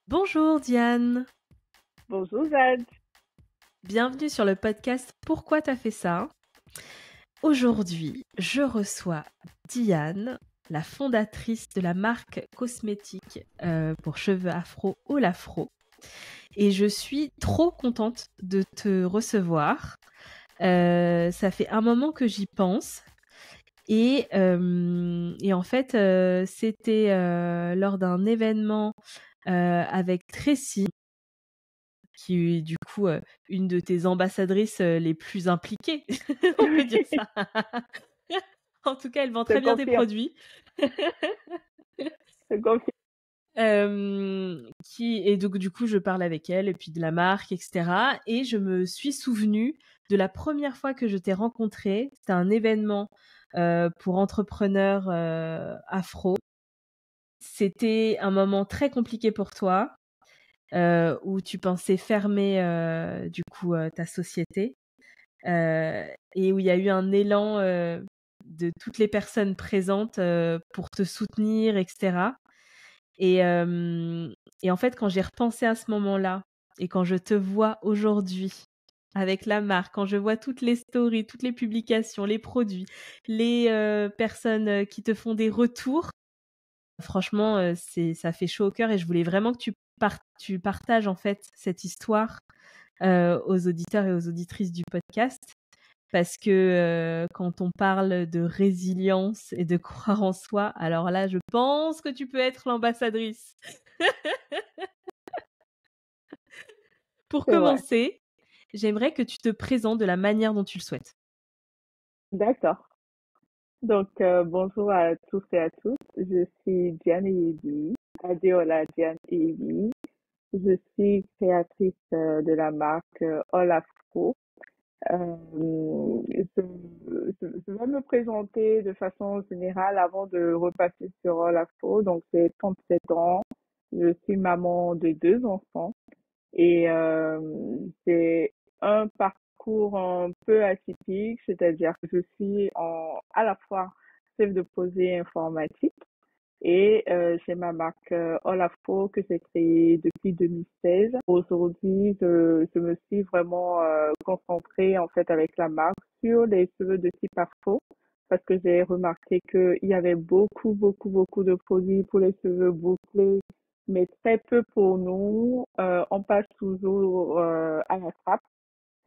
Bonjour Diane, Bonjour Zad. bienvenue sur le podcast Pourquoi t'as fait ça? Aujourd'hui, je reçois Diane, la fondatrice de la marque cosmétique pour cheveux afro Olafro. Et je suis trop contente de te recevoir. Ça fait un moment que j'y pense. Et en fait, c'était lors d'un événement avec Tracy, qui est du coup une de tes ambassadrices les plus impliquées, on peut dire ça. En tout cas, elle vend Je très bien tes confirme, produits. je confirme. Et donc du coup, je parle avec elle et puis de la marque, etc. Et je me suis souvenue de la première fois que je t'ai rencontrée. C'était un événement pour entrepreneurs afro. C'était un moment très compliqué pour toi, où tu pensais fermer du coup ta société. Et où il y a eu un élan de toutes les personnes présentes pour te soutenir, etc. Et, euh, et en fait, quand j'ai repensé à ce moment-là, et quand je te vois aujourd'hui avec la marque, quand je vois toutes les stories, toutes les publications, les produits, les personnes qui te font des retours, franchement, ça fait chaud au cœur et je voulais vraiment que tu partages en fait cette histoire aux auditeurs et aux auditrices du podcast. Parce que quand on parle de résilience et de croire en soi, alors là, je pense que tu peux être l'ambassadrice. Pour C'est vrai. commencer, j'aimerais que tu te présentes de la manière dont tu le souhaites. D'accord. Donc, bonjour à tous et à toutes. Je suis Diane Eyebi, Adeola Diane Eyebi. Je suis créatrice de la marque Olafco. Je vais me présenter de façon générale avant de repasser sur Olafco. Donc, j'ai 37 ans. Je suis maman de deux enfants. Et c'est un parcours un peu atypique, c'est-à-dire que je suis à la fois chef de projet informatique et j'ai ma marque Olafo que j'ai créée depuis 2016. Aujourd'hui, je me suis vraiment concentrée en fait avec la marque sur les cheveux de type afro parce que j'ai remarqué qu'il y avait beaucoup de produits pour les cheveux bouclés, mais très peu pour nous. On passe toujours à la trappe.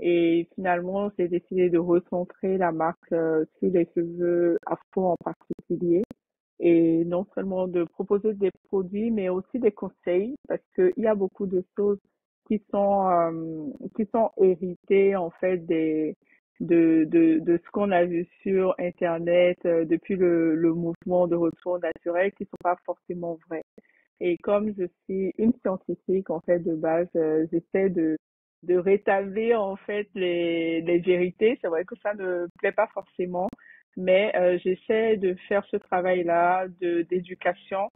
Et finalement, j'ai décidé de recentrer la marque sur les cheveux afro en particulier et non seulement de proposer des produits, mais aussi des conseils, parce qu'il y a beaucoup de choses qui sont héritées en fait de ce qu'on a vu sur Internet depuis le mouvement de retour naturel, qui sont pas forcément vraies. Et comme je suis une scientifique en fait de base, j'essaie de rétablir en fait les vérités. C'est vrai que ça ne plaît pas forcément, mais j'essaie de faire ce travail-là de d'éducation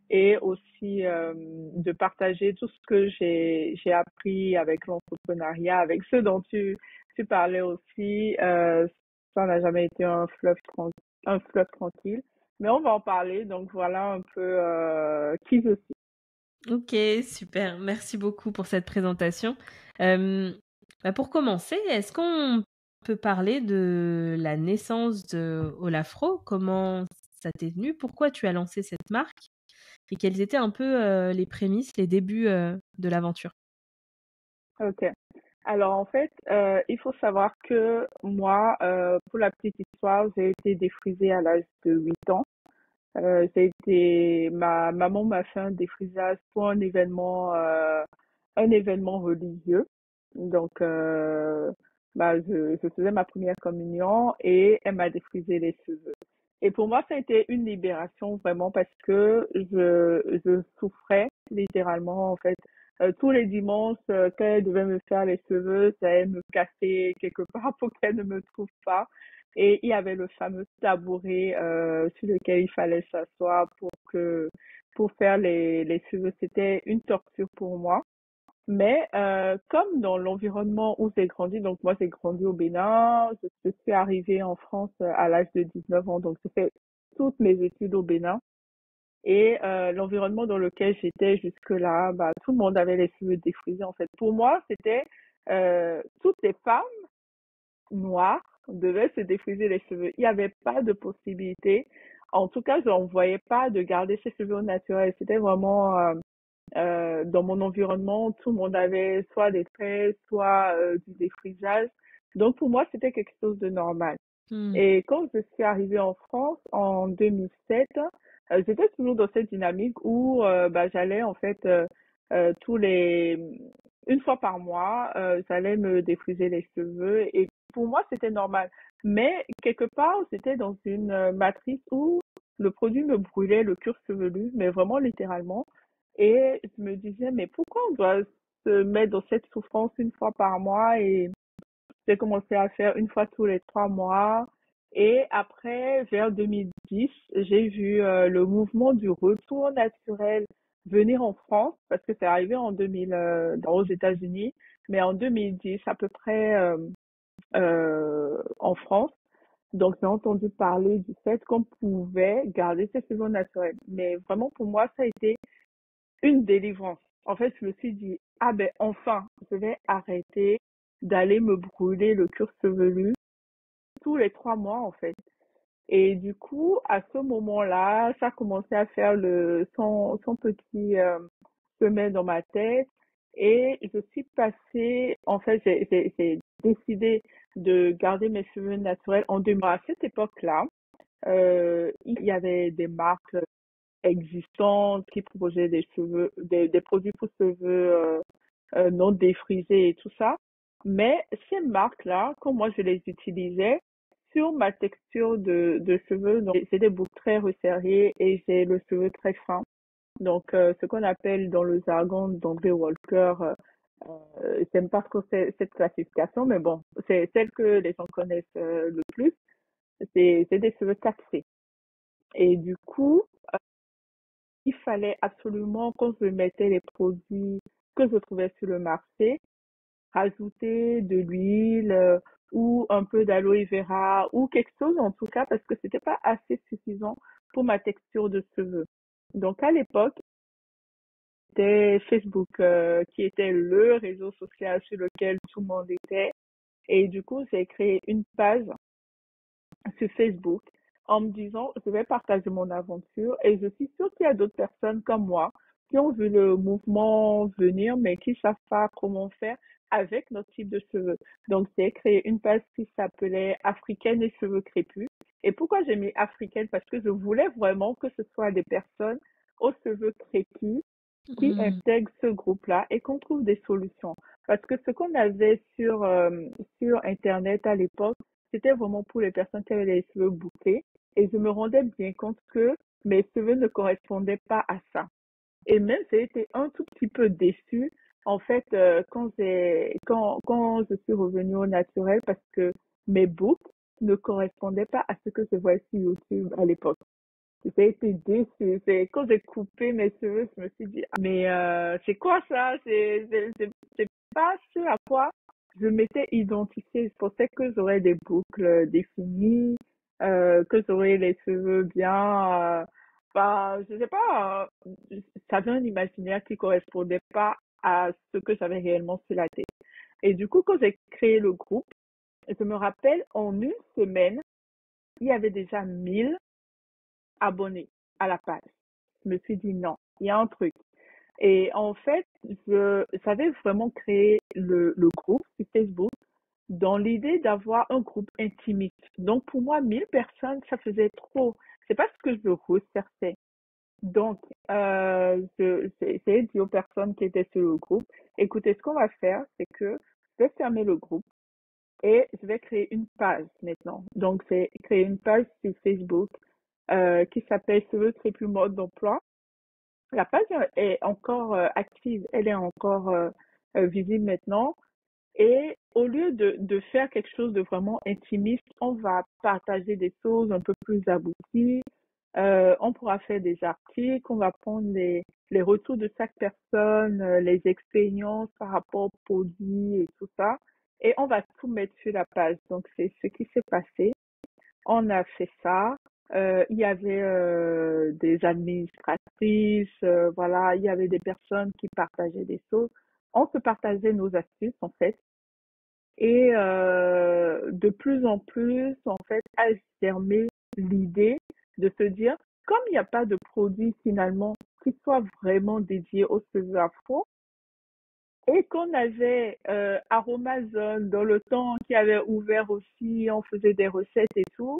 et aussi de partager tout ce que j'ai appris avec l'entrepreneuriat, avec ceux dont tu parlais aussi. Ça n'a jamais été un fleuve tranquille, mais on va en parler. Donc voilà un peu qui je suis. Ok, super. Merci beaucoup pour cette présentation. Euh, pour commencer, est-ce qu'on peut parler de la naissance de Olafro? Comment ça t'est venu? Pourquoi tu as lancé cette marque? Et quels étaient un peu les prémices, les débuts de l'aventure? Ok. Alors en fait, il faut savoir que moi, pour la petite histoire, j'ai été défrisée à l'âge de 8 ans. Ma maman m'a fait un défrisage pour un événement religieux. Donc, je faisais ma première communion et elle m'a défrisé les cheveux. Et pour moi, ça a été une libération vraiment parce que je souffrais littéralement en fait. Tous les dimanches, quand elle devait me faire les cheveux, ça allait me casser quelque part pour qu'elle ne me trouve pas. Et il y avait le fameux tabouret sur lequel il fallait s'asseoir pour faire les cheveux. C'était une torture pour moi. Mais comme dans l'environnement où j'ai grandi, donc moi j'ai grandi au Bénin, je suis arrivée en France à l'âge de 19 ans, donc j'ai fait toutes mes études au Bénin. Et l'environnement dans lequel j'étais jusque-là, bah, tout le monde avait les cheveux défrisés en fait. Pour moi, c'était toutes les femmes noires devaient se défriser les cheveux. Il n'y avait pas de possibilité. En tout cas, je n'en voyais pas de garder ses cheveux au naturel. C'était vraiment dans mon environnement, tout le monde avait soit des traits, soit du défrisage. Donc pour moi, c'était quelque chose de normal. Hmm. Et quand je suis arrivée en France en 2007, j'étais toujours dans cette dynamique où bah, j'allais en fait tous les une fois par mois, j'allais me défriser les cheveux et pour moi c'était normal. Mais quelque part, c'était dans une matrice où le produit me brûlait le cuir chevelu, mais vraiment littéralement. Et je me disais, mais pourquoi on doit se mettre dans cette souffrance une fois par mois et j'ai commencé à faire une fois tous les 3 mois. Et après, vers 2010, j'ai vu le mouvement du retour naturel venir en France, parce que c'est arrivé en 2000 aux États-Unis, mais en 2010 à peu près en France. Donc, j'ai entendu parler du fait qu'on pouvait garder ses cheveux naturels. Mais vraiment, pour moi, ça a été une délivrance. En fait, je me suis dit, ah ben enfin, je vais arrêter d'aller me brûler le cuir chevelu tous les 3 mois en fait. Et du coup, à ce moment-là, ça a commencé à faire son petit chemin dans ma tête. Et je suis passée, en fait, j'ai décidé de garder mes cheveux naturels en 2000. À cette époque-là, il y avait des marques existantes qui proposaient des produits pour cheveux non défrisés et tout ça. Mais ces marques-là, quand moi je les utilisais, sur ma texture de cheveux, donc j'ai des boucles très resserrées et j'ai le cheveu très fin. Donc, ce qu'on appelle dans le jargon d'André Walker, j'aime pas trop cette classification, mais bon, c'est celle que les gens connaissent le plus. C'est des cheveux taxés. Et du coup, il fallait absolument, quand je mettais les produits que je trouvais sur le marché, rajouter de l'huile ou un peu d'aloe vera ou quelque chose en tout cas parce que c'était pas assez suffisant pour ma texture de cheveux. Donc à l'époque, c'était Facebook qui était le réseau social sur lequel tout le monde était et du coup j'ai créé une page sur Facebook en me disant, je vais partager mon aventure et je suis sûre qu'il y a d'autres personnes comme moi qui ont vu le mouvement venir, mais qui ne savent pas comment faire avec notre type de cheveux. Donc, j'ai créé une page qui s'appelait Africaine et cheveux crépus. Et pourquoi j'ai mis africaine? Parce que je voulais vraiment que ce soit des personnes aux cheveux crépus qui Hmm. intègrent ce groupe-là et qu'on trouve des solutions. Parce que ce qu'on avait sur Internet à l'époque, c'était vraiment pour les personnes qui avaient les cheveux bouclés. Et je me rendais bien compte que mes cheveux ne correspondaient pas à ça. Et même, j'ai été un tout petit peu déçue, en fait, quand je suis revenue au naturel parce que mes boucles ne correspondaient pas à ce que je voyais sur YouTube à l'époque. J'ai été déçue. C'est quand j'ai coupé mes cheveux, je me suis dit, ah, mais c'est quoi ça? C'est pas ce à quoi je m'étais identifiée. Je pensais que j'aurais des boucles définies, que j'aurais les cheveux bien. Bah, je sais pas. J'avais un imaginaire qui correspondait pas à ce que j'avais réellement sur la tête. Et du coup, quand j'ai créé le groupe, je me rappelle, en une semaine, il y avait déjà 1000 abonnés à la page. Je me suis dit non, il y a un truc. Et en fait, j'avais vraiment créé le groupe sur Facebook dans l'idée d'avoir un groupe intimiste. Donc pour moi, 1000 personnes, ça faisait trop. C'est pas ce que je recherchais. Donc, j'ai dit aux personnes qui étaient sur le groupe, écoutez, ce qu'on va faire, c'est que je vais fermer le groupe et je vais créer une page maintenant. Donc, j'ai créé une page sur Facebook qui s'appelle Cheveux Crépus Mode d'emploi. La page est encore active, elle est encore visible maintenant. Et au lieu de faire quelque chose de vraiment intimiste, on va partager des choses un peu plus abouties. On pourra faire des articles, on va prendre les retours de chaque personne, les expériences par rapport aux produits et tout ça. Et on va tout mettre sur la page. Donc, c'est ce qui s'est passé. On a fait ça. Il y avait des administratrices, voilà, il y avait des personnes qui partageaient des choses. On se partageait nos astuces en fait. Et de plus en plus, en fait, a germé l'idée de se dire, comme il n'y a pas de produit finalement qui soit vraiment dédié aux cheveux afro, et qu'on avait Aromazone dans le temps qui avait ouvert aussi, on faisait des recettes et tout,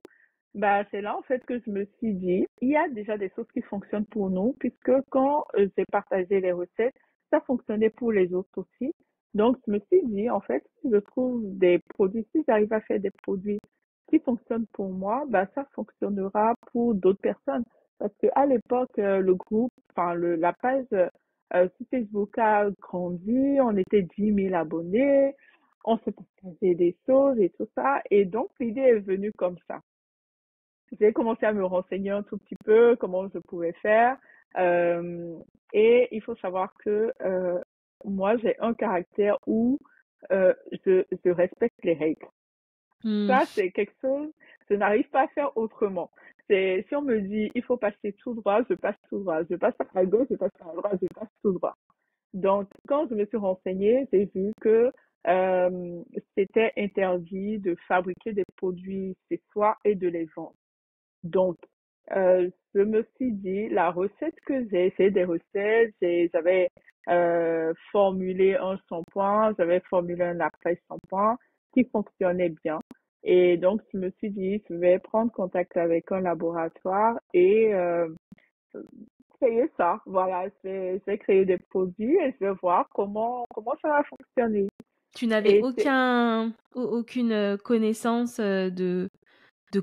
bah c'est là en fait que je me suis dit, il y a déjà des choses qui fonctionnent pour nous, puisque quand j'ai partagé les recettes, ça fonctionnait pour les autres aussi. Donc je me suis dit, en fait, si je trouve des produits, si j'arrive à faire des produits qui fonctionnent pour moi, bah ça fonctionnera pour d'autres personnes. Parce que à l'époque, le groupe, enfin la page sur Facebook a grandi, on était 10 000 abonnés, on se partageait des choses et tout ça. Et donc l'idée est venue comme ça. J'ai commencé à me renseigner un tout petit peu comment je pouvais faire. Euh, et il faut savoir que moi, j'ai un caractère où je respecte les règles. Hmm. Ça, c'est quelque chose, je n'arrive pas à faire autrement. C'est, si on me dit, il faut passer tout droit, je passe tout droit. Je passe à gauche, je passe à droite, je passe tout droit. Donc, quand je me suis renseignée, j'ai vu que c'était interdit de fabriquer des produits chez soi et de les vendre. Donc, je me suis dit, la recette que j'ai fait des recettes, j'avais formulé un shampoing, j'avais formulé un après-shampoing qui fonctionnait bien. Et donc, je me suis dit, je vais prendre contact avec un laboratoire et créer ça. Voilà, je vais créer des produits et je vais voir comment ça va fonctionner. Tu n'avais Et c'est aucune connaissance de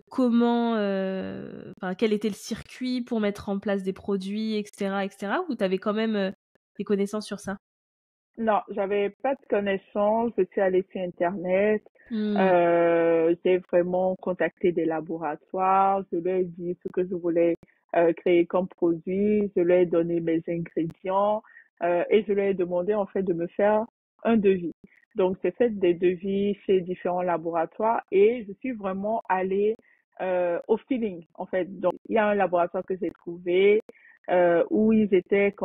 comment, enfin, quel était le circuit pour mettre en place des produits, etc., etc., ou tu avais quand même des connaissances sur ça? Non, j'avais pas de connaissances. Je suis allée sur Internet. Hmm. J'ai vraiment contacté des laboratoires. Je leur ai dit ce que je voulais créer comme produit. Je leur ai donné mes ingrédients et je leur ai demandé en fait de me faire un devis. Donc, j'ai fait des devis chez différents laboratoires et je suis vraiment allée au feeling en fait. Donc, il y a un laboratoire que j'ai trouvé où ils étaient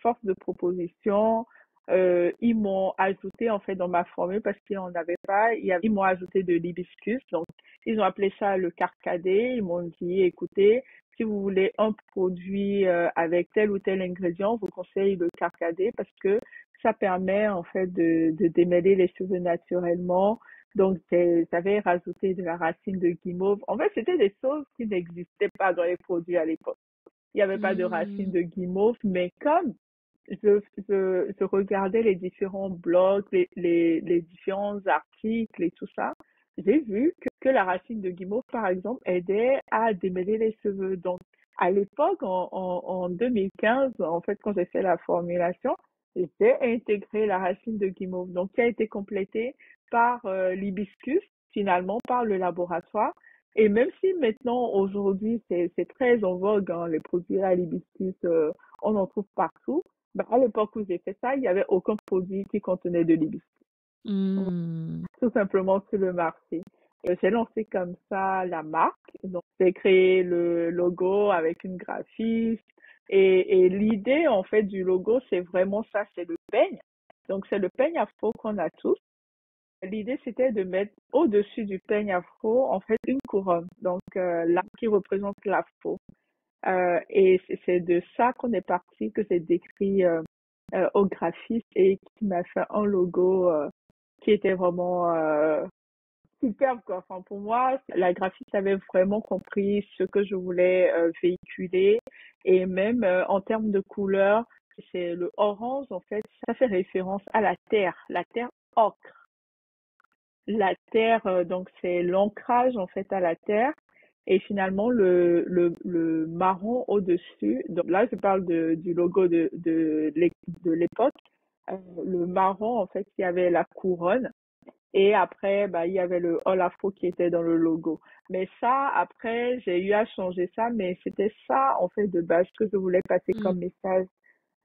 force de proposition. Ils m'ont ajouté en fait dans ma formule parce qu'ils n'en avaient pas. Ils m'ont ajouté de l'hibiscus. Donc, ils ont appelé ça le carcadé. Ils m'ont dit, écoutez, si vous voulez un produit avec tel ou tel ingrédient, je vous conseille le carcadé parce que ça permet en fait de démêler les cheveux naturellement. Donc, j'avais rajouté de la racine de guimauve. En fait, c'était des choses qui n'existaient pas dans les produits à l'époque. Il n'y avait pas de racine Hmm. de guimauve, mais comme je regardais les différents blogs, les différents articles et tout ça, j'ai vu que la racine de guimauve, par exemple, aidait à démêler les cheveux. Donc, à l'époque, en 2015, en fait, quand j'ai fait la formulation, j'ai intégré la racine de guimauve, donc qui a été complétée par l'hibiscus, finalement, par le laboratoire. Et même si maintenant, aujourd'hui, c'est très en vogue, hein, les produits à l'hibiscus, on en trouve partout. Bah, à l'époque où j'ai fait ça, il n'y avait aucun produit qui contenait de l'hibiscus, Hmm. tout simplement sur le marché. Et j'ai lancé comme ça la marque. Donc, j'ai créé le logo avec une graphiste. Et l'idée, en fait, du logo, c'est vraiment ça, c'est le peigne. Donc, c'est le peigne afro qu'on a tous. L'idée, c'était de mettre au-dessus du peigne afro, en fait, une couronne. Donc, l'arbre qui représente l'afro. Et c'est de ça qu'on est parti, que j'ai décrit au graphiste et qui m'a fait un logo qui était vraiment superbe, quoi. Enfin, pour moi, la graphiste avait vraiment compris ce que je voulais véhiculer et même en termes de couleur, c'est le orange, en fait, ça fait référence à la terre ocre. La terre, donc c'est l'ancrage en fait à la terre et finalement le marron au-dessus. Donc là, je parle du logo de l'époque. Le marron, en fait, il y avait la couronne et après, bah, il y avait le All Afro qui était dans le logo. Mais ça, après, j'ai eu à changer ça, mais c'était ça, en fait, de base que je voulais passer Hmm. comme message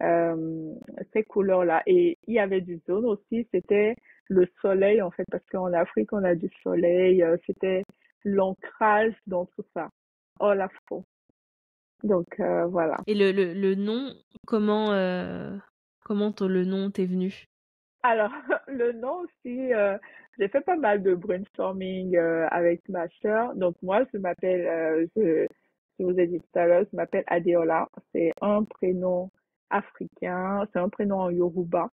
euh, ces couleurs-là. Et il y avait du jaune aussi, c'était le soleil en fait, parce qu'en Afrique on a du soleil, c'était l'ancrage dans tout ça. All Afro. Donc, voilà. Et le nom, comment le nom t'est venu? Alors, le nom aussi, j'ai fait pas mal de brainstorming avec ma sœur. Donc, moi, je vous ai dit tout à l'heure, je m'appelle Adeola. C'est un prénom africain, c'est un prénom en Yoruba.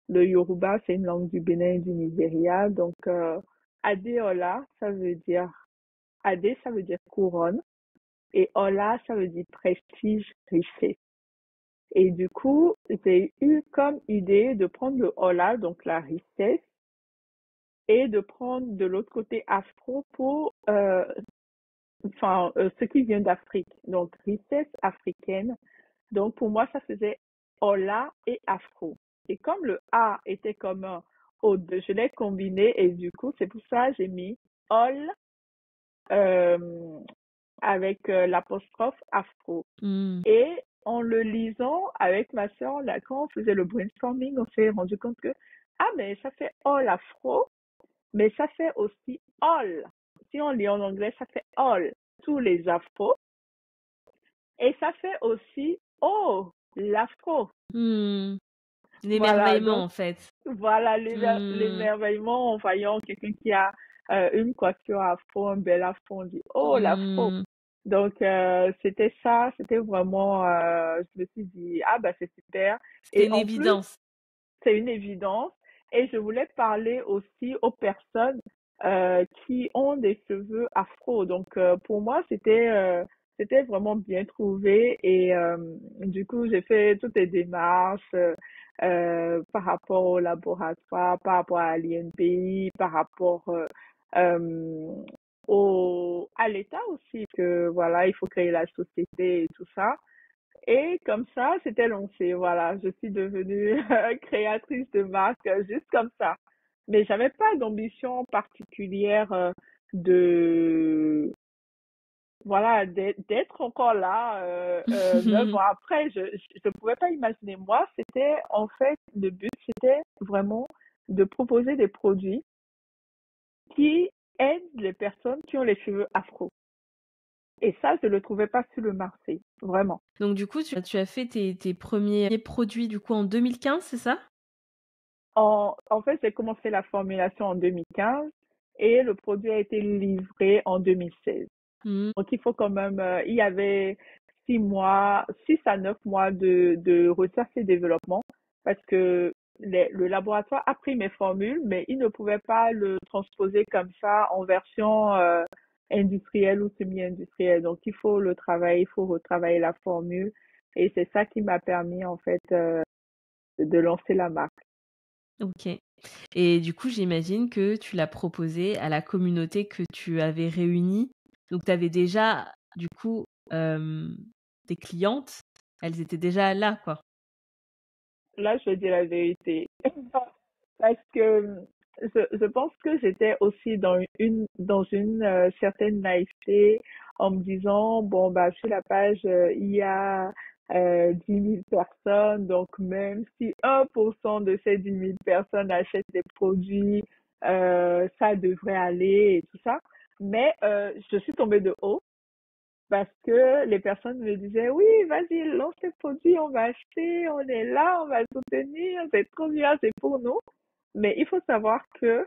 Le Yoruba, c'est une langue du Bénin et du Nigeria. Donc, Adeola, Ade, ça veut dire couronne. Et Ola, ça veut dire prestige, richesse. Et du coup, j'ai eu comme idée de prendre le Ola, donc la richesse, et de prendre de l'autre côté Afro pour, ce qui vient d'Afrique. Donc, richesse africaine. Donc, pour moi, ça faisait Ola et Afro. Et comme le A était comme un O2, je l'ai combiné et du coup, c'est pour ça que j'ai mis Ol euh, avec l'apostrophe Afro. Mmh. Et en le lisant avec ma sœur, là, quand on faisait le brainstorming, on s'est rendu compte que, ah, mais ça fait all afro, mais ça fait aussi all. Si on lit en anglais, ça fait all, tous les afros. Et ça fait aussi oh, l'afro. Mmh. Voilà, L'émerveillement, donc en fait. voilà Mmh. l'émerveillement en voyant quelqu'un qui a une coiffure afro, un bel afro, on dit oh, l'afro. Mmh. Donc, c'était ça, c'était vraiment, je me suis dit, ah bah c'est super. C'était Et une en plus, évidence. c'est une évidence. Et je voulais parler aussi aux personnes qui ont des cheveux afro. Donc, pour moi, c'était vraiment bien trouvé. Et du coup, j'ai fait toutes les démarches par rapport au laboratoire, par rapport à l'INPI, par rapport euh, à l'État aussi, que voilà, il faut créer la société et tout ça. Et comme ça, c'était lancé. Voilà, je suis devenue créatrice de marque juste comme ça. Mais j'avais pas d'ambition particulière de voilà d'être encore là 9 ans après. Je pouvais pas imaginer. Moi, c'était en fait le but, c'était vraiment de proposer des produits qui aident les personnes qui ont les cheveux afro. Et ça, je le trouvais pas sur le marché, vraiment. Donc du coup, tu as fait tes premiers produits, du coup, en 2015, c'est ça? En fait, j'ai commencé la formulation en 2015 et le produit a été livré en 2016. Mmh. Donc, il faut quand même, il y avait 6 mois, 6 à 9 mois de recherche et développement parce que le laboratoire a pris mes formules, mais il ne pouvait pas le transposer comme ça en version industrielle ou semi-industrielle. Donc, il faut le travailler, il faut retravailler la formule et c'est ça qui m'a permis, en fait, de lancer la marque. OK. Et du coup, j'imagine que tu l'as proposé à la communauté que tu avais réunie. Donc tu avais déjà, du coup, tes clientes, elles étaient déjà là, quoi? Là, je dis la vérité. Parce que je pense que j'étais aussi dans une certaine naïveté en me disant, bon, bah, sur la page, il y a 10 000 personnes, donc même si 1% de ces 10 000 personnes achètent des produits, ça devrait aller et tout ça. Mais je suis tombée de haut parce que les personnes me disaient, oui, vas-y, lance tes produits, on va acheter, on est là, on va soutenir, c'est trop bien, c'est pour nous. Mais il faut savoir que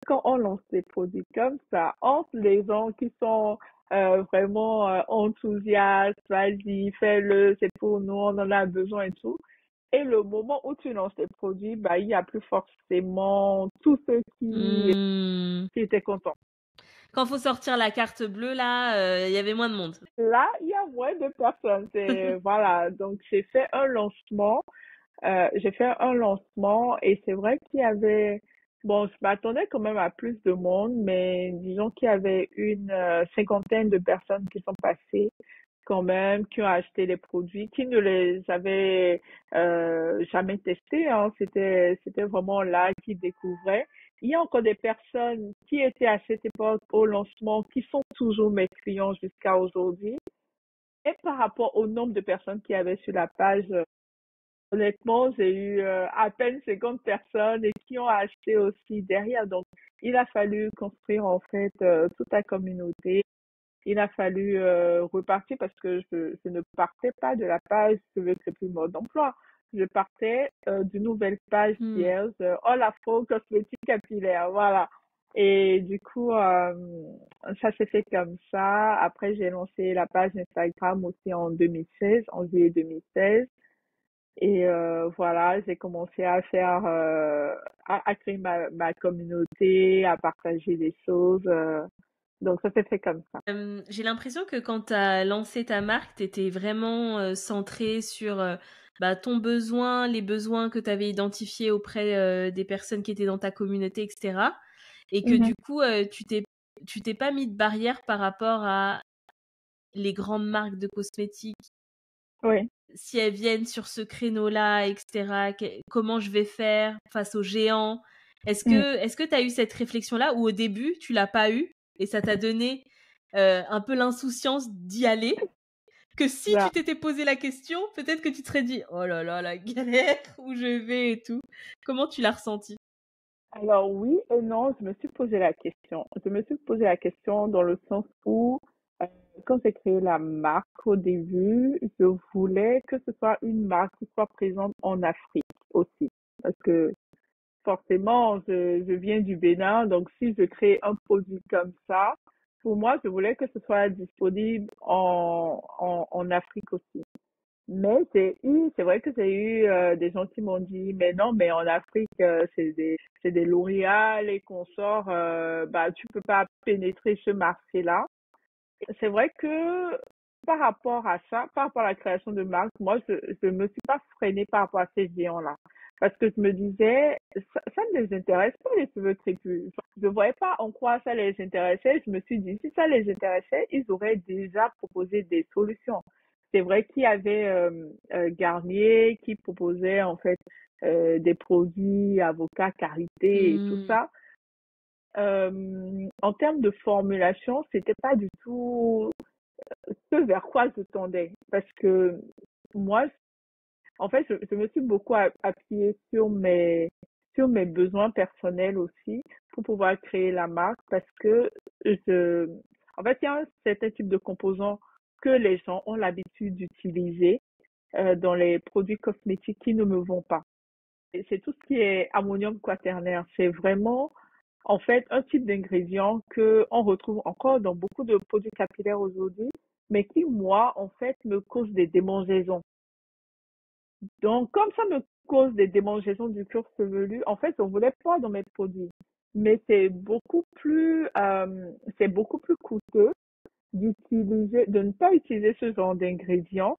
quand on lance des produits comme ça, entre les gens qui sont vraiment enthousiastes, vas-y, fais-le, c'est pour nous, on en a besoin et tout. Et le moment où tu lances tes produits, bah, il y a plus forcément tous ceux Mmh. qui étaient contents. Quand faut sortir la carte bleue là, il y avait moins de monde. Là, il y a moins de personnes. Voilà. Donc, j'ai fait un lancement et c'est vrai qu'il y avait, bon, je m'attendais quand même à plus de monde, mais disons qu'il y avait une cinquantaine de personnes qui sont passées quand même, qui ont acheté les produits, qui ne les avaient jamais testés, hein. C'était vraiment là qu'ils découvraient. Il y a encore des personnes qui étaient à cette époque au lancement, qui sont toujours mes clients jusqu'à aujourd'hui. Et par rapport au nombre de personnes qui avaient sur la page, honnêtement, j'ai eu à peine 50 personnes et qui ont acheté aussi derrière. Donc, il a fallu construire en fait toute la communauté. Il a fallu repartir parce que je ne partais pas de la page Je veux créer plus mode d'emploi. Je partais d'une nouvelle page Hmm. vierge, All Afro cosmétique capillaire, voilà. Et du coup, ça s'est fait comme ça. Après, j'ai lancé la page Instagram aussi en 2016, en juillet 2016. Et voilà, j'ai commencé à faire, à créer ma communauté, à partager des choses. Donc, ça s'est fait comme ça. J'ai l'impression que quand tu as lancé ta marque, tu étais vraiment centrée sur bah, ton besoin, les besoins que tu avais identifiés auprès des personnes qui étaient dans ta communauté, etc. Et que Mhm. du coup, tu t'es pas mis de barrière par rapport à les grandes marques de cosmétiques, Oui. si elles viennent sur ce créneau-là, etc. Comment je vais faire face aux géants? Mm. Est-ce que tu as eu cette réflexion-là ou au début, tu l'as pas eu et ça t'a donné un peu l'insouciance d'y aller? Que si tu Ça. t'étais posé la question, peut-être que tu te serais dit oh là là, la galère, où je vais et tout. Comment tu l'as ressenti? Alors oui et non, je me suis posé la question. Je me suis posé la question dans le sens où, euh, quand j'ai créé la marque au début, je voulais que ce soit une marque qui soit présente en Afrique aussi. Parce que forcément, je viens du Bénin, donc si je crée un produit comme ça, pour moi, je voulais que ce soit disponible en Afrique aussi. Mais c'est vrai que j'ai eu des gens qui m'ont dit, mais non, mais en Afrique, c'est des L'Oréal et consorts, bah, tu peux pas pénétrer ce marché-là. C'est vrai que par rapport à ça, par rapport à la création de marque, moi, je me suis pas freinée par rapport à ces géants-là. Parce que je me disais, ça ne les intéresse pas, les cheveux crépus. Je voyais pas en quoi ça les intéressait. Je me suis dit, si ça les intéressait, ils auraient déjà proposé des solutions. C'est vrai qu'il y avait Garnier qui proposait en fait des produits avocats, karité et tout Hmm. ça. En termes de formulation, c'était pas du tout ce vers quoi je tendais. Parce que moi, en fait, je me suis beaucoup appuyée sur mes besoins personnels aussi pour pouvoir créer la marque parce que je, en fait, il y a un certain type de composants que les gens ont l'habitude d'utiliser dans les produits cosmétiques qui ne me vont pas. Et c'est tout ce qui est ammonium quaternaire. C'est vraiment, en fait, un type d'ingrédient que on retrouve encore dans beaucoup de produits capillaires aujourd'hui, mais qui, moi, en fait, me cause des démangeaisons. Donc, comme ça me cause des démangeaisons du cuir chevelu, en fait, on voulait pas dans mes produits. Mais c'est beaucoup plus coûteux de ne pas utiliser ce genre d'ingrédients.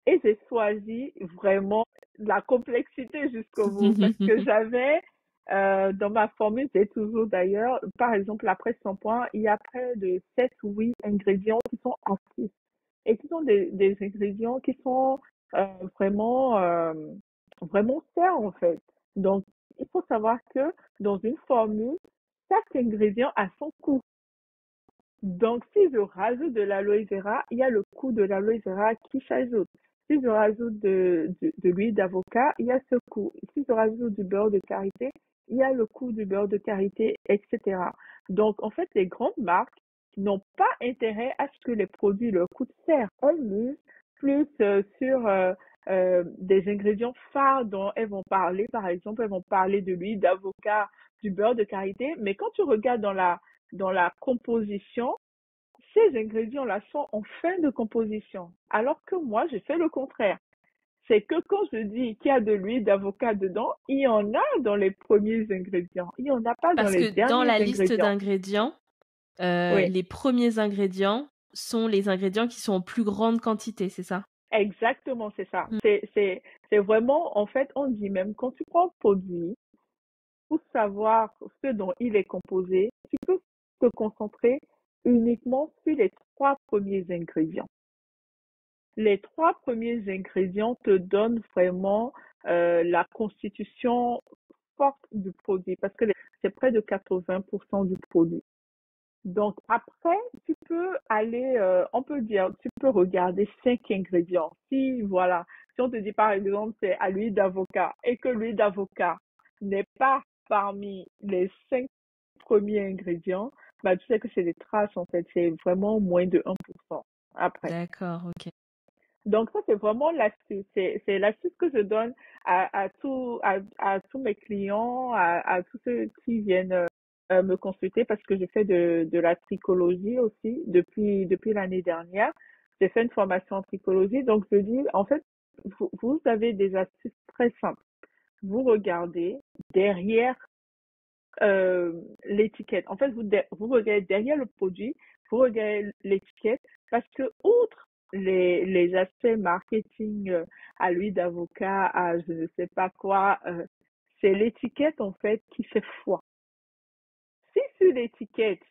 Et j'ai choisi vraiment la complexité jusqu'au bout parce que j'avais dans ma formule, j'ai toujours d'ailleurs, par exemple, après shampoing, il y a près de 7 ou 8 ingrédients qui sont actifs et qui sont des ingrédients qui sont euh, vraiment, euh, vraiment chers en fait. Donc, il faut savoir que dans une formule, chaque ingrédient a son coût. Donc, si je rajoute de l'aloe vera, il y a le coût de l'aloe vera qui s'ajoute. Si je rajoute de l'huile d'avocat, il y a ce coût. Si je rajoute du beurre de karité, il y a le coût du beurre de karité, etc. Donc, en fait, les grandes marques n'ont pas intérêt à ce que les produits leur coûtent cher. Elles misent plus sur des ingrédients phares dont elles vont parler. Par exemple, elles vont parler de l'huile d'avocat, du beurre de karité. Mais quand tu regardes dans la composition, ces ingrédients-là sont en fin de composition. Alors que moi, je fais le contraire. C'est que quand je dis qu'il y a de l'huile d'avocat dedans, il y en a dans les premiers ingrédients. Il n'y en a pas dans Parce les que dans derniers la liste ingrédients. d'ingrédients, Oui, les premiers ingrédients sont les ingrédients qui sont en plus grande quantité, c'est ça? exactement, c'est ça. Mm. C'est vraiment, en fait, on dit même, quand tu prends un produit, pour savoir ce dont il est composé, tu peux te concentrer uniquement sur les trois premiers ingrédients. Les trois premiers ingrédients te donnent vraiment la constitution forte du produit parce que c'est près de 80% du produit. Donc après, tu peux aller, on peut dire, tu peux regarder 5 ingrédients. Si voilà, si on te dit par exemple c'est à l'huile d'avocat et que l'huile d'avocat n'est pas parmi les 5 premier ingrédient, bah, tu sais que c'est des traces, en fait. C'est vraiment moins de 1% après. D'accord, ok. Donc ça, c'est vraiment l'astuce. C'est l'astuce que je donne à tous mes clients, à tous ceux qui viennent me consulter parce que je fais de la tricologie aussi depuis l'année dernière. J'ai fait une formation en tricologie. Donc je dis, en fait, vous avez des astuces très simples. Vous regardez derrière l'étiquette. En fait, vous regardez derrière le produit, vous regardez l'étiquette parce que outre les aspects marketing à l'huile d'avocat, à je ne sais pas quoi, c'est l'étiquette en fait qui fait foi. Si sur l'étiquette,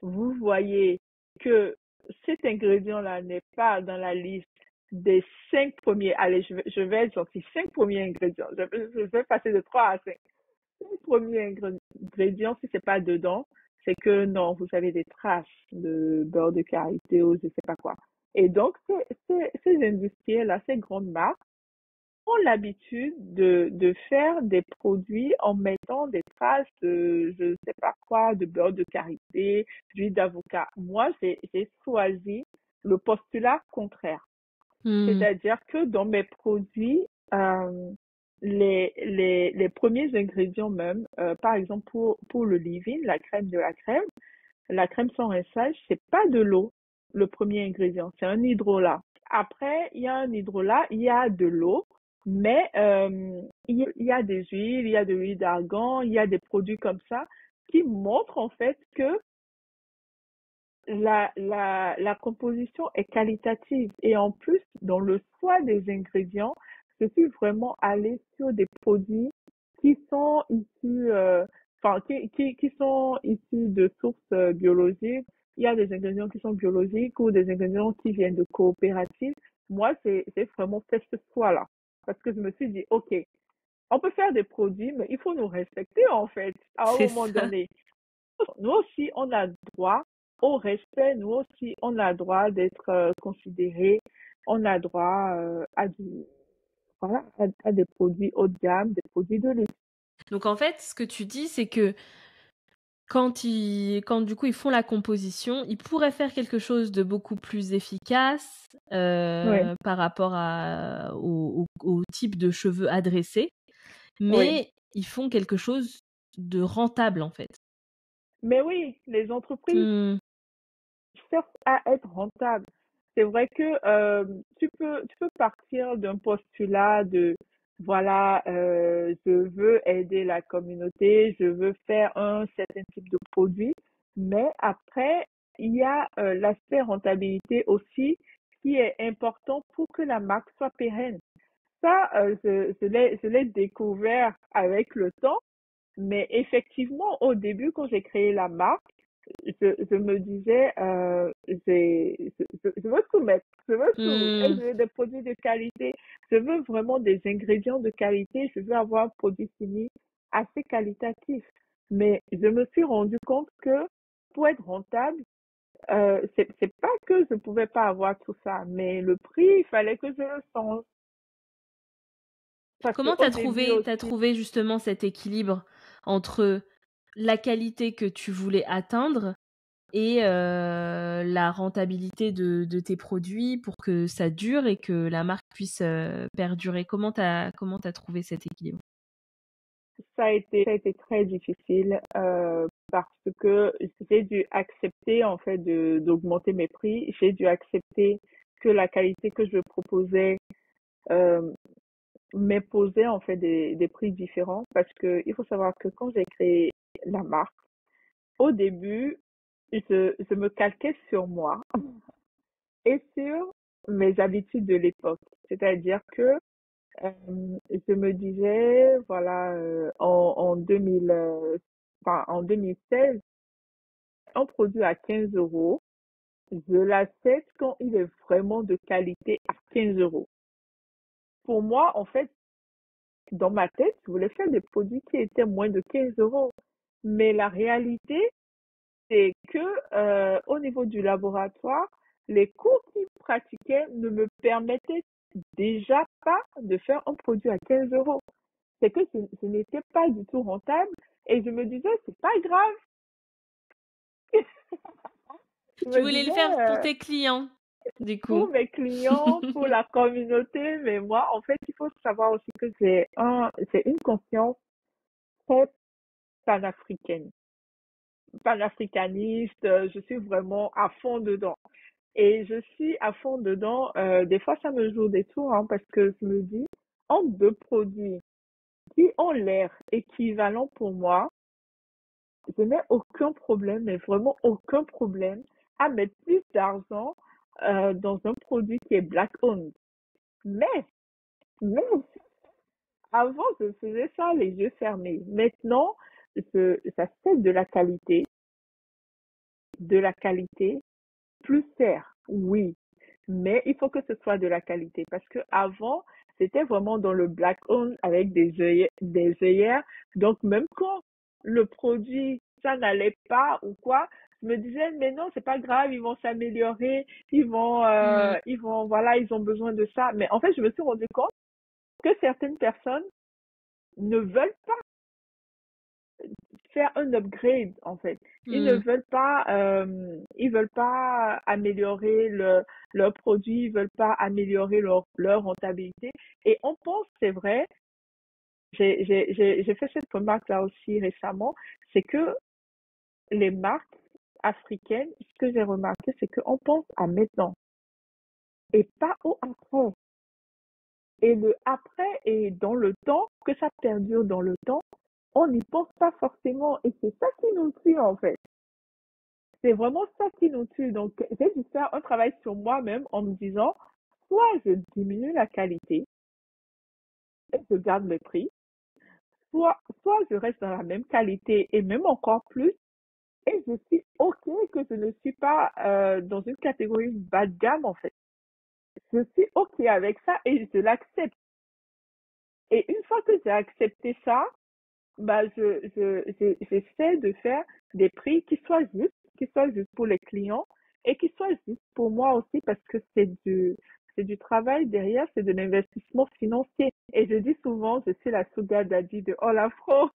vous voyez que cet ingrédient-là n'est pas dans la liste des 5 premiers, allez, je vais être gentil, 5 premiers ingrédients, je vais passer de 3 à 5. Le premier ingrédient, si c'est pas dedans, c'est que non, vous avez des traces de beurre de karité ou je sais pas quoi. Et donc, ces industriels-là, ces grandes marques, ont l'habitude de faire des produits en mettant des traces de je sais pas quoi, de beurre de karité, d'huile d'avocat. Moi, j'ai choisi le postulat contraire. Hmm. C'est-à-dire que dans mes produits, euh, les premiers ingrédients même, par exemple pour le leave-in, la crème de la crème sans rinçage, c'est pas de l'eau, le premier ingrédient, c'est un hydrolat. Après, il y a un hydrolat, il y a de l'eau, mais il y a des huiles, il y a de l'huile d'argan, il y a des produits comme ça qui montrent en fait que la composition est qualitative et en plus, dans le choix des ingrédients, je suis vraiment allée sur des produits qui sont issus, enfin, qui sont issus de sources biologiques. Il y a des ingrédients qui sont biologiques ou des ingrédients qui viennent de coopératives. Moi, j'ai vraiment fait ce choix-là parce que je me suis dit, OK, on peut faire des produits, mais il faut nous respecter en fait à un C'est moment ça. donné. Nous aussi, on a droit au respect, nous aussi, on a droit d'être considérés, on a droit voilà, à des produits haut de gamme, des produits de luxe. Donc en fait, ce que tu dis, c'est que quand du coup ils font la composition, ils pourraient faire quelque chose de beaucoup plus efficace Oui, par rapport au type de cheveux adressés, oui. mais ils font quelque chose de rentable en fait. Mais oui, les entreprises Hmm. cherchent à être rentables. C'est vrai que tu peux partir d'un postulat de voilà, je veux aider la communauté, je veux faire un certain type de produit, mais après, il y a l'aspect rentabilité aussi qui est important pour que la marque soit pérenne. Ça, je l'ai découvert avec le temps, mais effectivement, au début, quand j'ai créé la marque, je me disais, je veux tout mettre, je veux tout. Et Hmm. je veux des produits de qualité, je veux vraiment des ingrédients de qualité, je veux avoir un produit fini assez qualitatif. Mais je me suis rendu compte que pour être rentable, c'est pas que je pouvais pas avoir tout ça, mais le prix, il fallait que je le change. Parce que Comment au début t'as aussi, trouvé justement cet équilibre entre la qualité que tu voulais atteindre et la rentabilité de tes produits pour que ça dure et que la marque puisse perdurer. Comment t'as trouvé cet équilibre? ça a été très difficile parce que j'ai dû accepter en fait d'augmenter mes prix. J'ai dû accepter que la qualité que je proposais euh, m'imposait en fait des prix différents parce que il faut savoir que quand j'ai créé la marque, au début, je me calquais sur moi et sur mes habitudes de l'époque. C'est-à-dire que je me disais, voilà, en 2000, enfin, en 2016, un produit à 15 euros, je l'achète quand il est vraiment de qualité à 15 euros. Pour moi, en fait, dans ma tête, je voulais faire des produits qui étaient moins de 15 euros. Mais la réalité, c'est que au niveau du laboratoire, les cours qu'ils pratiquaient ne me permettaient déjà pas de faire un produit à 15 euros. C'est que ce n'était pas du tout rentable et je me disais, c'est pas grave. Je Tu me voulais le disais, faire pour tes clients, du pour coup. mes clients, pour la communauté, mais moi, en fait, il faut savoir aussi que c'est une conscience très panafricaine, panafricaniste. Je suis vraiment à fond dedans. Et je suis à fond dedans. Des fois, ça me joue des tours, hein, parce que je me dis, entre deux produits qui ont l'air équivalents pour moi, je n'ai aucun problème, mais vraiment aucun problème à mettre plus d'argent dans un produit qui est black owned. Mais, mais avant, je faisais ça les yeux fermés. Maintenant, ça c'est de la qualité plus cher, oui, mais il faut que ce soit de la qualité parce que avant, c'était vraiment dans le black owned avec des œillères. Donc, même quand le produit, ça n'allait pas ou quoi, je me disais, mais non, c'est pas grave, ils vont s'améliorer, Mm, voilà, ils ont besoin de ça. Mais en fait, je me suis rendu compte que certaines personnes ne veulent faire un upgrade en fait. mm, Ils veulent pas améliorer leur produit, ils veulent pas améliorer leur rentabilité. Et on pense, c'est vrai, j'ai fait cette remarque là aussi récemment, c'est que les marques africaines, ce que j'ai remarqué, c'est qu'on pense à maintenant et pas au après. Et le après est dans le temps, que ça perdure dans le temps, on n'y pense pas forcément. Et c'est ça qui nous tue en fait. C'est vraiment ça qui nous tue. Donc, j'ai dû faire un travail sur moi-même en me disant, soit je diminue la qualité et je garde le prix, soit je reste dans la même qualité et même encore plus, et je suis OK que je ne suis pas dans une catégorie bas de gamme, en fait. Je suis OK avec ça et je l'accepte. Et une fois que j'ai accepté ça, bah, j'essaie de faire des prix qui soient justes pour les clients et qui soient justes pour moi aussi parce que c'est du travail derrière, c'est de l'investissement financier. Et je dis souvent, je suis la sugar daddy de All Afro.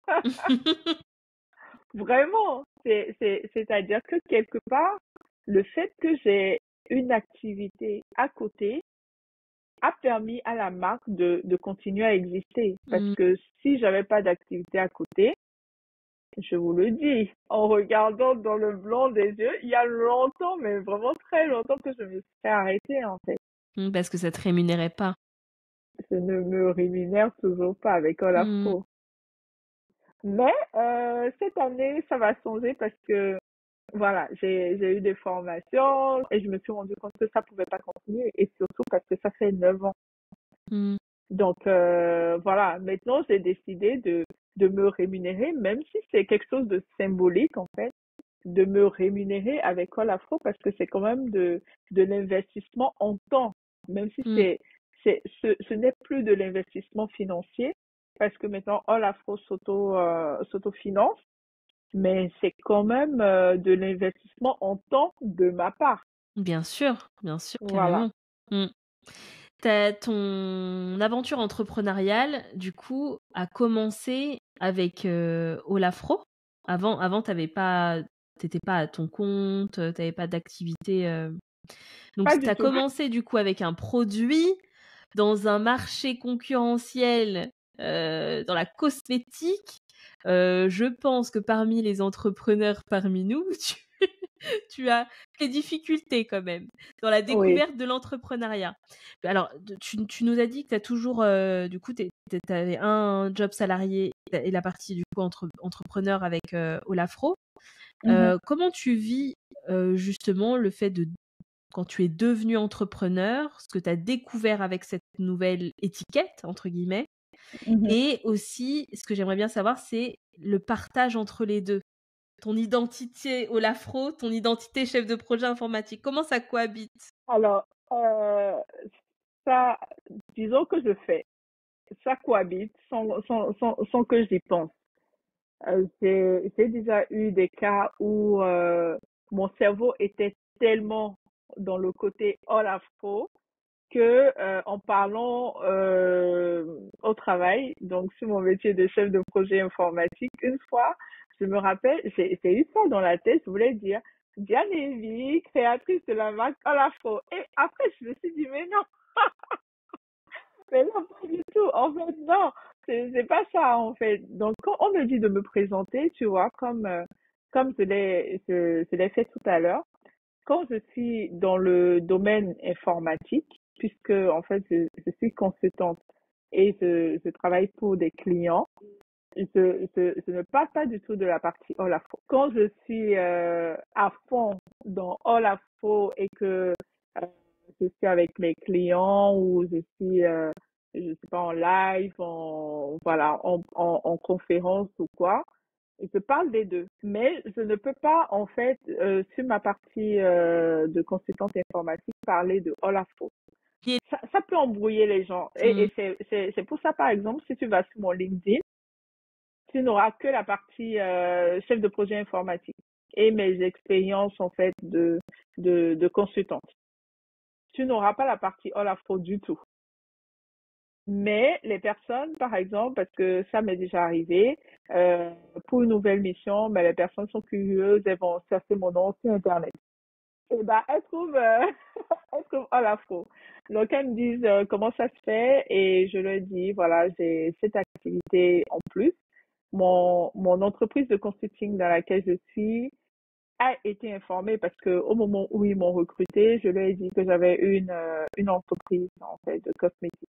Vraiment. C'est-à-dire que quelque part, le fait que j'ai une activité à côté a permis à la marque de continuer à exister. Parce mm. que si j'avais pas d'activité à côté, je vous le dis, en regardant dans le blanc des yeux, il y a longtemps, mais vraiment très longtemps que je me suis fait arrêter en fait. Parce que ça te rémunérait pas. Je ne me rémunère toujours pas avec Mm, Olafco. Mais cette année, ça va changer parce que voilà, j'ai eu des formations et je me suis rendu compte que ça pouvait pas continuer et surtout parce que ça fait 9 ans. mm, Donc voilà, maintenant j'ai décidé de me rémunérer, même si c'est quelque chose de symbolique en fait, de me rémunérer avec All Afro parce que c'est quand même de l'investissement en temps, même si mm. ce n'est plus de l'investissement financier parce que maintenant All Afro s'autofinance, mais c'est quand même de l'investissement en temps de ma part. Bien sûr, Voilà. carrément. Mm. Ton aventure entrepreneuriale, du coup, a commencé avec Olafro. Avant, t'étais pas à ton compte, t'avais pas d'activité. Donc, Pas du t'as tout. commencé du coup avec un produit dans un marché concurrentiel dans la cosmétique. Je pense que parmi les entrepreneurs parmi nous, tu as tes difficultés quand même dans la Oui. découverte de l'entrepreneuriat. Alors, tu nous as dit que tu as toujours, du coup, tu avais un job salarié et la partie du coup entrepreneur avec Olafro. Mhm. Comment tu vis justement le fait de, quand tu es devenu entrepreneur, ce que tu as découvert avec cette nouvelle étiquette, entre guillemets, Mhm. et aussi, ce que j'aimerais bien savoir, c'est le partage entre les deux. Ton identité Olafro, ton identité chef de projet informatique. Comment ça cohabite? Alors, ça, disons que je fais, ça cohabite sans que j'y pense. J'ai déjà eu des cas où mon cerveau était tellement dans le côté all afro que en parlant au travail, donc sur mon métier de chef de projet informatique, une fois, je me rappelle, j'ai eu ça dans la tête, je voulais dire Diane Evie, créatrice de la marque Olafo. Et après, je me suis dit, mais non, mais non, pas du tout. En fait, non, c'est pas ça, en fait. Donc, quand on me dit de me présenter, tu vois, comme je l'ai fait tout à l'heure, quand je suis dans le domaine informatique, puisque, en fait, je suis consultante et je travaille pour des clients, je ne parle pas du tout de la partie Olafo. Quand je suis à fond dans Olafo et que euh, je suis avec mes clients ou je sais pas, en live, voilà, en conférence ou quoi, je parle des deux. Mais je ne peux pas, en fait, sur ma partie de consultante informatique, parler de Olafo. Ça peut embrouiller les gens. Mm. Et c'est pour ça, par exemple, si tu vas sur mon LinkedIn, tu n'auras que la partie chef de projet informatique et mes expériences en fait de consultante. Tu n'auras pas la partie Olafo du tout. Mais les personnes, par exemple, parce que ça m'est déjà arrivé, pour une nouvelle mission, mais les personnes sont curieuses, elles vont chercher mon nom sur Internet. Et ben, elles trouvent, elles trouvent Olafo. Donc, elles me disent comment ça se fait et je leur dis, voilà, j'ai cette activité en plus. Mon entreprise de consulting dans laquelle je suis a été informée parce que au moment où ils m'ont recruté, je leur ai dit que j'avais une entreprise en fait de cosmétiques.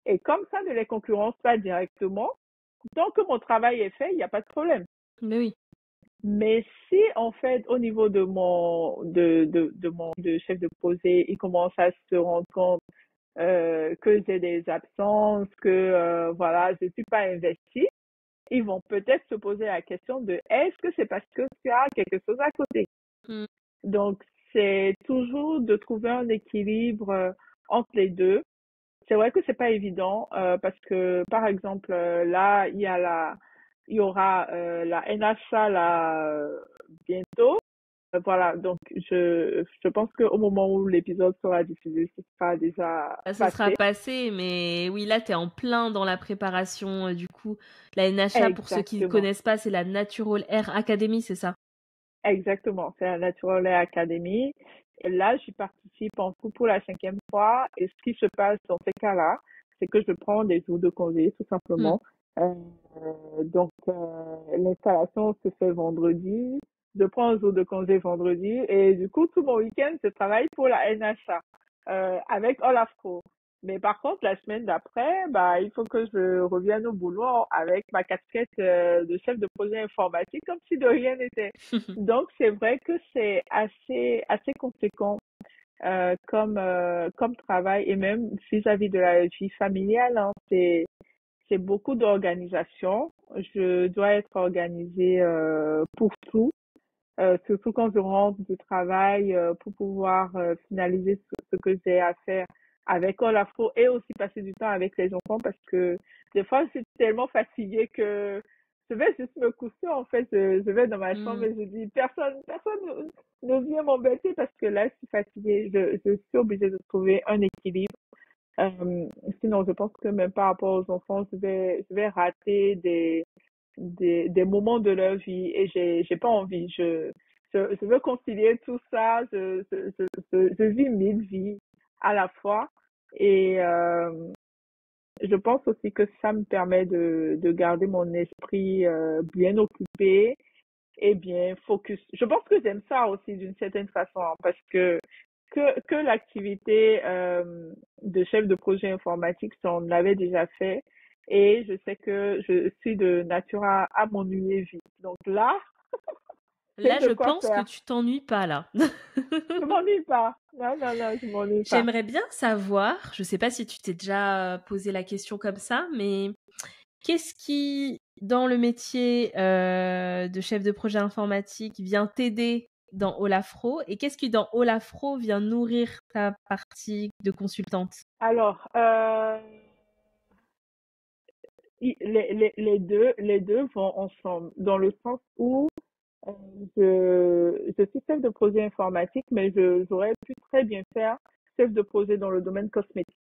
Et comme ça ne les concurrence pas directement, tant que mon travail est fait, il n'y a pas de problème. Mais oui. Mais si en fait au niveau de chef de projet, ils commencent à se rendre compte que j'ai des absences, que voilà, je suis pas investie, ils vont peut-être se poser la question de est-ce que c'est parce que tu as quelque chose à côté? Mm. Donc, c'est toujours de trouver un équilibre entre les deux. C'est vrai que c'est pas évident parce que, par exemple, là, il y aura la NHA là bientôt. Voilà, donc je pense qu'au moment où l'épisode sera diffusé, ce sera déjà Bah, ce sera passé. passé, mais oui, là, tu es en plein dans la préparation. Du coup, la NHA, pour ceux qui ne Exactement. connaissent pas, c'est la Natural Hair Academy, c'est ça? Exactement, c'est la Natural Hair Academy. Et là, j'y participe en tout pour la 5e fois. Et ce qui se passe dans ces cas-là, c'est que je prends des jours de congé, tout Mm. simplement. Donc, l'installation se fait vendredi. Je prends un jour de congé vendredi. Et du coup, tout mon week-end, je travaille pour la NHA avec Olafco. Mais par contre, la semaine d'après, bah, il faut que je revienne au boulot avec ma casquette de chef de projet informatique comme si de rien n'était. Donc, c'est vrai que c'est assez conséquent comme travail et même vis-à-vis de la vie familiale, hein, c'est beaucoup d'organisation. Je dois être organisée pour tout, surtout quand je rentre du travail pour pouvoir finaliser ce que j'ai à faire avec Olafo et aussi passer du temps avec les enfants parce que des fois, je suis tellement fatiguée que je vais juste me coucher. En fait, je vais dans ma chambre Mm. et je dis, personne ne vient m'embêter parce que là, je suis fatiguée. Je suis obligée de trouver un équilibre. Sinon, je pense que même par rapport aux enfants, je vais rater des moments de leur vie et j'ai pas envie. Je veux concilier tout ça. Je vis 1000 vies à la fois et je pense aussi que ça me permet de garder mon esprit bien occupé et bien focus. Je pense que j'aime ça aussi d'une certaine façon hein, parce que l'activité de chef de projet informatique, ça, on l'avait déjà fait. Et je sais que je suis de nature à m'ennuyer vite. Donc là, c'est Là, de je quoi pense que faire. tu t'ennuies pas, là. Je m'ennuie pas. Non, non, non, je m'ennuie pas. J'aimerais bien savoir, je sais pas si tu t'es déjà posé la question comme ça, mais qu'est-ce qui, dans le métier de chef de projet informatique, vient t'aider dans Olafro et qu'est-ce qui, dans Olafro, vient nourrir ta partie de consultante? Alors, les deux vont ensemble dans le sens où euh, je suis chef de projet informatique, mais j'aurais pu très bien faire chef de projet dans le domaine cosmétique.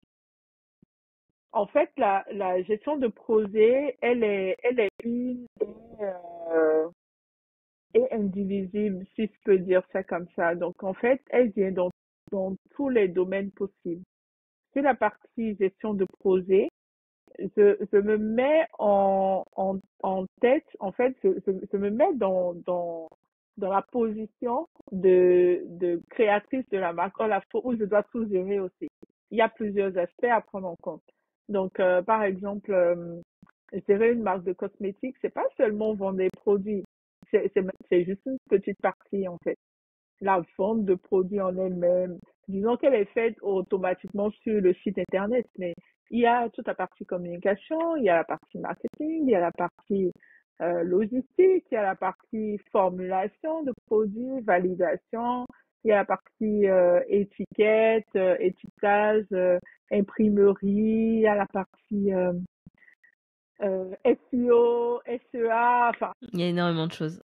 En fait, la gestion de projet, elle est une et indivisible, si je peux dire ça comme ça. Donc, en fait, elle vient dans tous les domaines possibles. C'est la partie gestion de projet. Je me mets en tête, en fait, je me mets dans la position de créatrice de la marque, la fois où je dois tout gérer aussi. Il y a plusieurs aspects à prendre en compte. Donc, par exemple, gérer une marque de cosmétiques, c'est pas seulement vendre des produits, c'est juste une petite partie, en fait. La vente de produits en elle-même, disons qu'elle est faite automatiquement sur le site internet, mais il y a toute la partie communication, il y a la partie marketing, il y a la partie logistique, il y a la partie formulation de produits, validation, il y a la partie étiquette, étiquetage, imprimerie, il y a la partie SEO, SEA, enfin, Il y a énormément de choses.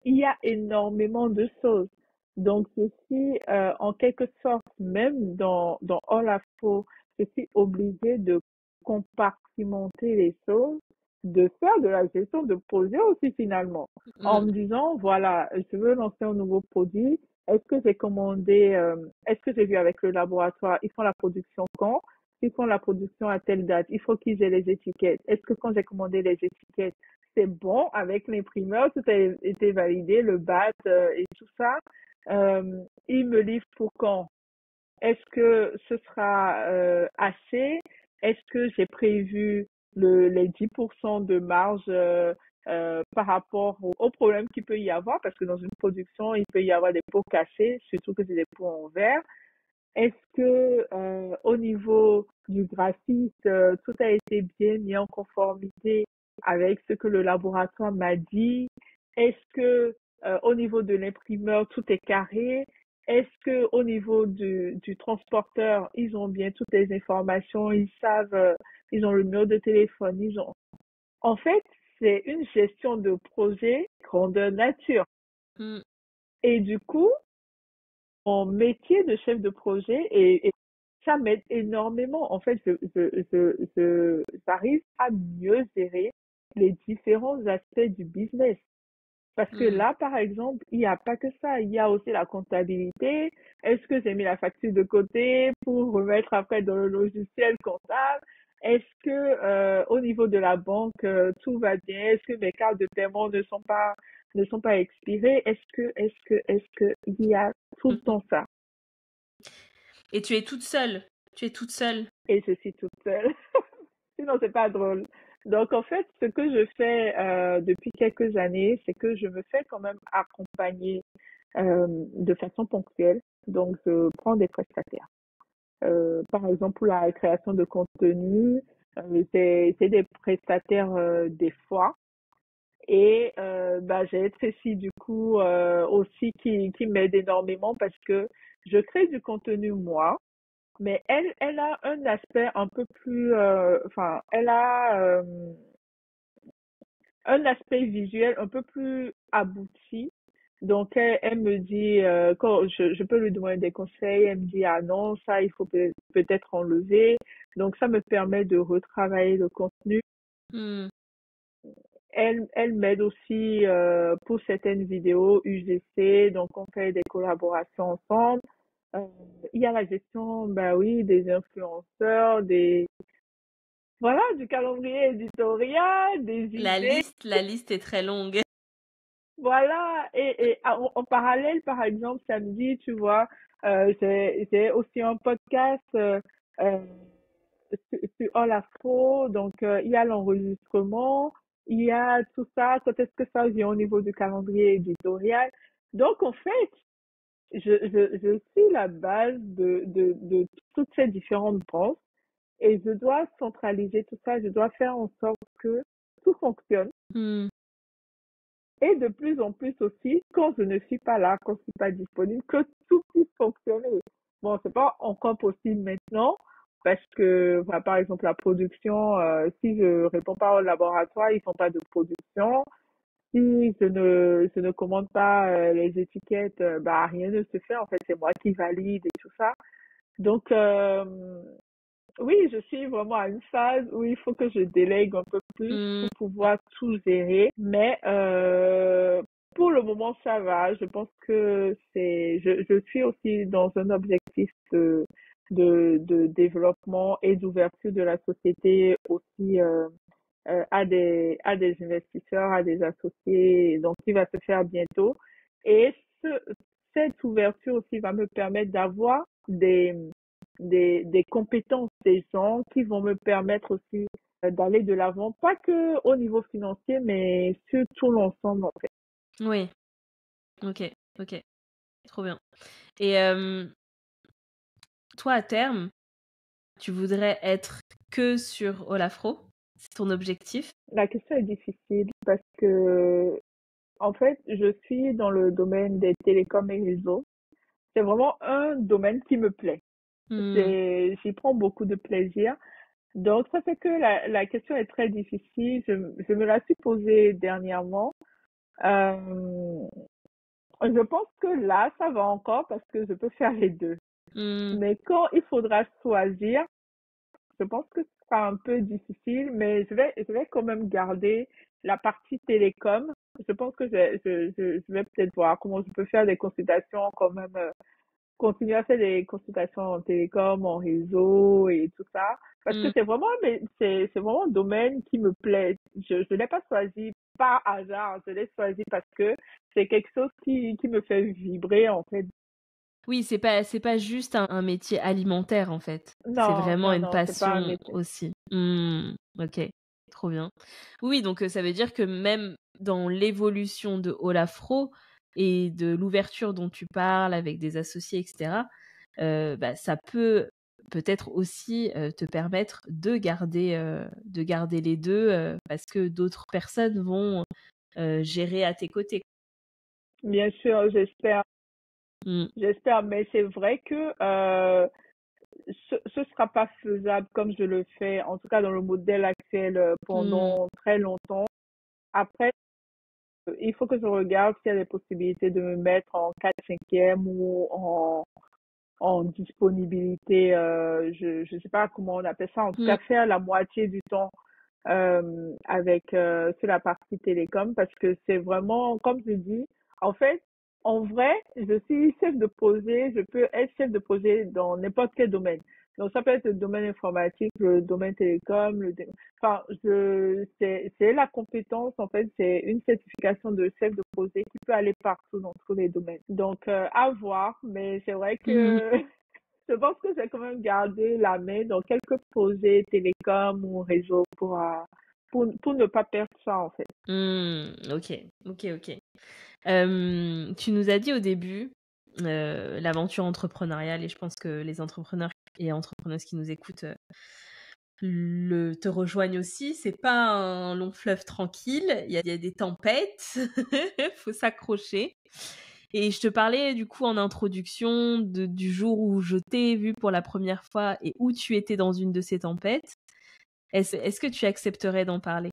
il y a énormément de choses. Donc, je suis en quelque sorte, même dans Olafo, je suis obligée de compartimenter les choses, de faire de la gestion de projet aussi finalement, en Mm. me disant, voilà, je veux lancer un nouveau produit. Est-ce que j'ai commandé, est-ce que j'ai vu avec le laboratoire, ils font la production quand? Ils font la production à telle date. Il faut qu'ils aient les étiquettes. Est-ce que quand j'ai commandé les étiquettes, c'est bon avec l'imprimeur, tout a été validé, le BAT et tout ça. Il me livre pour quand? Est-ce que ce sera assez? Est-ce que j'ai prévu les 10% de marge par rapport au problème qu'il peut y avoir? Parce que dans une production, il peut y avoir des pots cassés, surtout que c'est des pots en verre. Est-ce que au niveau du graphiste, tout a été bien mis en conformité avec ce que le laboratoire m'a dit? Est-ce que au niveau de l'imprimeur, tout est carré? Est-ce que au niveau du transporteur, ils ont bien toutes les informations, ils savent, ils ont le numéro de téléphone, ils ont. En fait, c'est une gestion de projet grandeur nature. Mm. Et du coup, mon métier de chef de projet et ça m'aide énormément. En fait, j'arrive à mieux gérer les différents aspects du business. Parce que Mm. là, par exemple, il n'y a pas que ça. Il y a aussi la comptabilité. Est-ce que j'ai mis la facture de côté pour remettre après dans le logiciel comptable? Est-ce que au niveau de la banque, tout va bien? Est-ce que mes cartes de paiement ne sont pas expirées? Est-ce que il y a tout le temps ça? Et tu es toute seule. Tu es toute seule. Et je suis toute seule. Sinon, c'est pas drôle. Donc, en fait, ce que je fais depuis quelques années, c'est que je me fais quand même accompagner de façon ponctuelle. Donc, je prends des prestataires. Par exemple, pour la création de contenu, c'est des prestataires des fois. Et bah, j'ai Tracy, du coup, aussi qui m'aide énormément parce que je crée du contenu moi. Mais elle a un aspect un peu plus, enfin, elle a un aspect visuel un peu plus abouti. Donc, elle me dit, quand je peux lui demander des conseils, elle me dit, ah non, ça, il faut peut-être enlever. Donc, ça me permet de retravailler le contenu. Mm. Elle m'aide aussi pour certaines vidéos UGC, donc on fait des collaborations ensemble. Euh, il y a la gestion, bah oui, des influenceurs, voilà, du calendrier éditorial, des idées, La liste est très longue. voilà. Et en parallèle, par exemple, samedi, tu vois, j'ai aussi un podcast euh, sur All Afro, donc il y a l'enregistrement, il y a tout ça, quand est-ce que ça vient au niveau du calendrier éditorial. Donc, en fait, je suis la base de toutes ces différentes branches. Et je dois centraliser tout ça, je dois faire en sorte que tout fonctionne. Mm. Et de plus en plus aussi, quand je ne suis pas là, quand je ne suis pas disponible, que tout puisse fonctionner. Bon, c'est pas encore possible maintenant, parce que, voilà, par exemple, la production, si je réponds pas au laboratoire, ils font pas de production. Si je ne commande pas les étiquettes, bah, rien ne se fait. En fait, c'est moi qui valide et tout ça. Donc, oui, je suis vraiment à une phase où il faut que je délègue un peu plus Mm. pour pouvoir tout gérer. Mais Pour le moment, ça va. Je pense que je suis aussi dans un objectif de développement et d'ouverture de la société aussi à des investisseurs, à des associés, donc qui va se faire bientôt. Et ce, cette ouverture aussi va me permettre d'avoir des compétences, des gens qui vont me permettre aussi d'aller de l'avant, pas que au niveau financier, mais sur tout l'ensemble en fait. Oui, OK, OK, trop bien. Et toi, à terme, tu voudrais être que sur Olafro? C'est ton objectif? La question est difficile parce que, en fait, je suis dans le domaine des télécoms et réseaux. C'est vraiment un domaine qui me plaît. Mmh. J'y prends beaucoup de plaisir. Donc, ça fait que la question est très difficile. Je me la suis posée dernièrement. Euh, je pense que là, ça va encore parce que je peux faire les deux. Mmh. Mais quand il faudra choisir, je pense que ce sera un peu difficile, mais je vais quand même garder la partie télécom. Je pense que je vais peut-être voir comment je peux faire des consultations quand même, continuer à faire des consultations en télécom, en réseau et tout ça. Parce que Mmh. c'est vraiment un domaine qui me plaît. Je l'ai pas choisi par hasard. Je l'ai choisi parce que c'est quelque chose qui me fait vibrer, en fait. Oui, c'est pas juste un métier alimentaire, en fait. C'est Non, vraiment non, une non, c'est pas un passion métier. aussi. Mmh. OK, trop bien. Oui, donc ça veut dire que même dans l'évolution de Olafro et de l'ouverture dont tu parles avec des associés et cetera, bah, ça peut peut-être aussi, te permettre de garder les 2, parce que d'autres personnes vont, gérer à tes côtés. Bien sûr, Mmh. j'espère, mais c'est vrai que ce sera pas faisable comme je le fais, en tout cas dans le modèle actuel, Mmh. pendant très longtemps. Après, il faut que je regarde s'il y a des possibilités de me mettre en 4/5e ou en disponibilité, je sais pas comment on appelle ça, en tout Mmh. cas faire la moitié du temps avec sur la partie télécom parce que c'est vraiment, comme je dis, en fait, en vrai, je suis chef de projet, je peux être chef de projet dans n'importe quel domaine. Donc, ça peut être le domaine informatique, le domaine télécom, enfin, c'est la compétence, en fait, c'est une certification de chef de projet qui peut aller partout dans tous les domaines. Donc, à voir, mais c'est vrai Mmh. que je pense que j'ai quand même gardé la main dans quelques projets télécom ou réseau pour ne pas perdre ça, en fait. Mmh. OK. OK, OK. Tu nous as dit au début, l'aventure entrepreneuriale et je pense que les entrepreneurs et entrepreneuses qui nous écoutent, te rejoignent aussi. C'est pas un long fleuve tranquille, il y a des tempêtes, faut s'accrocher et je te parlais du coup en introduction du jour où je t'ai vu pour la première fois et où tu étais dans une de ces tempêtes. Est-ce que tu accepterais d'en parler?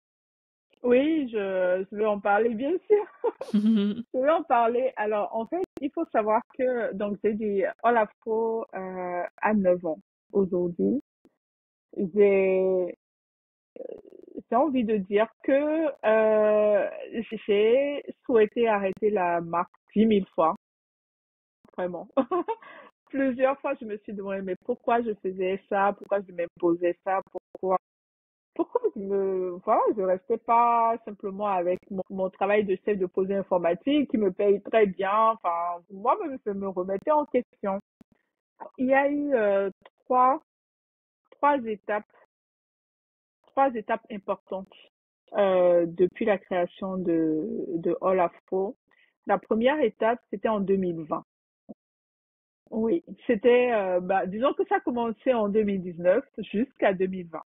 Oui, je vais en parler, bien sûr. Je vais en parler. Alors, en fait, il faut savoir que, donc, j'ai dit Olafo à 9 ans aujourd'hui. J'ai, j'ai envie de dire que j'ai souhaité arrêter la marque 10 000 fois, vraiment. Plusieurs fois, je me suis demandé, mais pourquoi je faisais ça? Pourquoi je m'imposais ça? Pourquoi voilà, je restais pas simplement avec mon travail de chef de projet informatique qui me paye très bien. Enfin, moi-même, je me remettais en question. Il y a eu trois, trois étapes, trois étapes importantes depuis la création de All Afro. La première étape, c'était en 2020. Oui, c'était, disons que ça a commencé en 2019 jusqu'à 2020.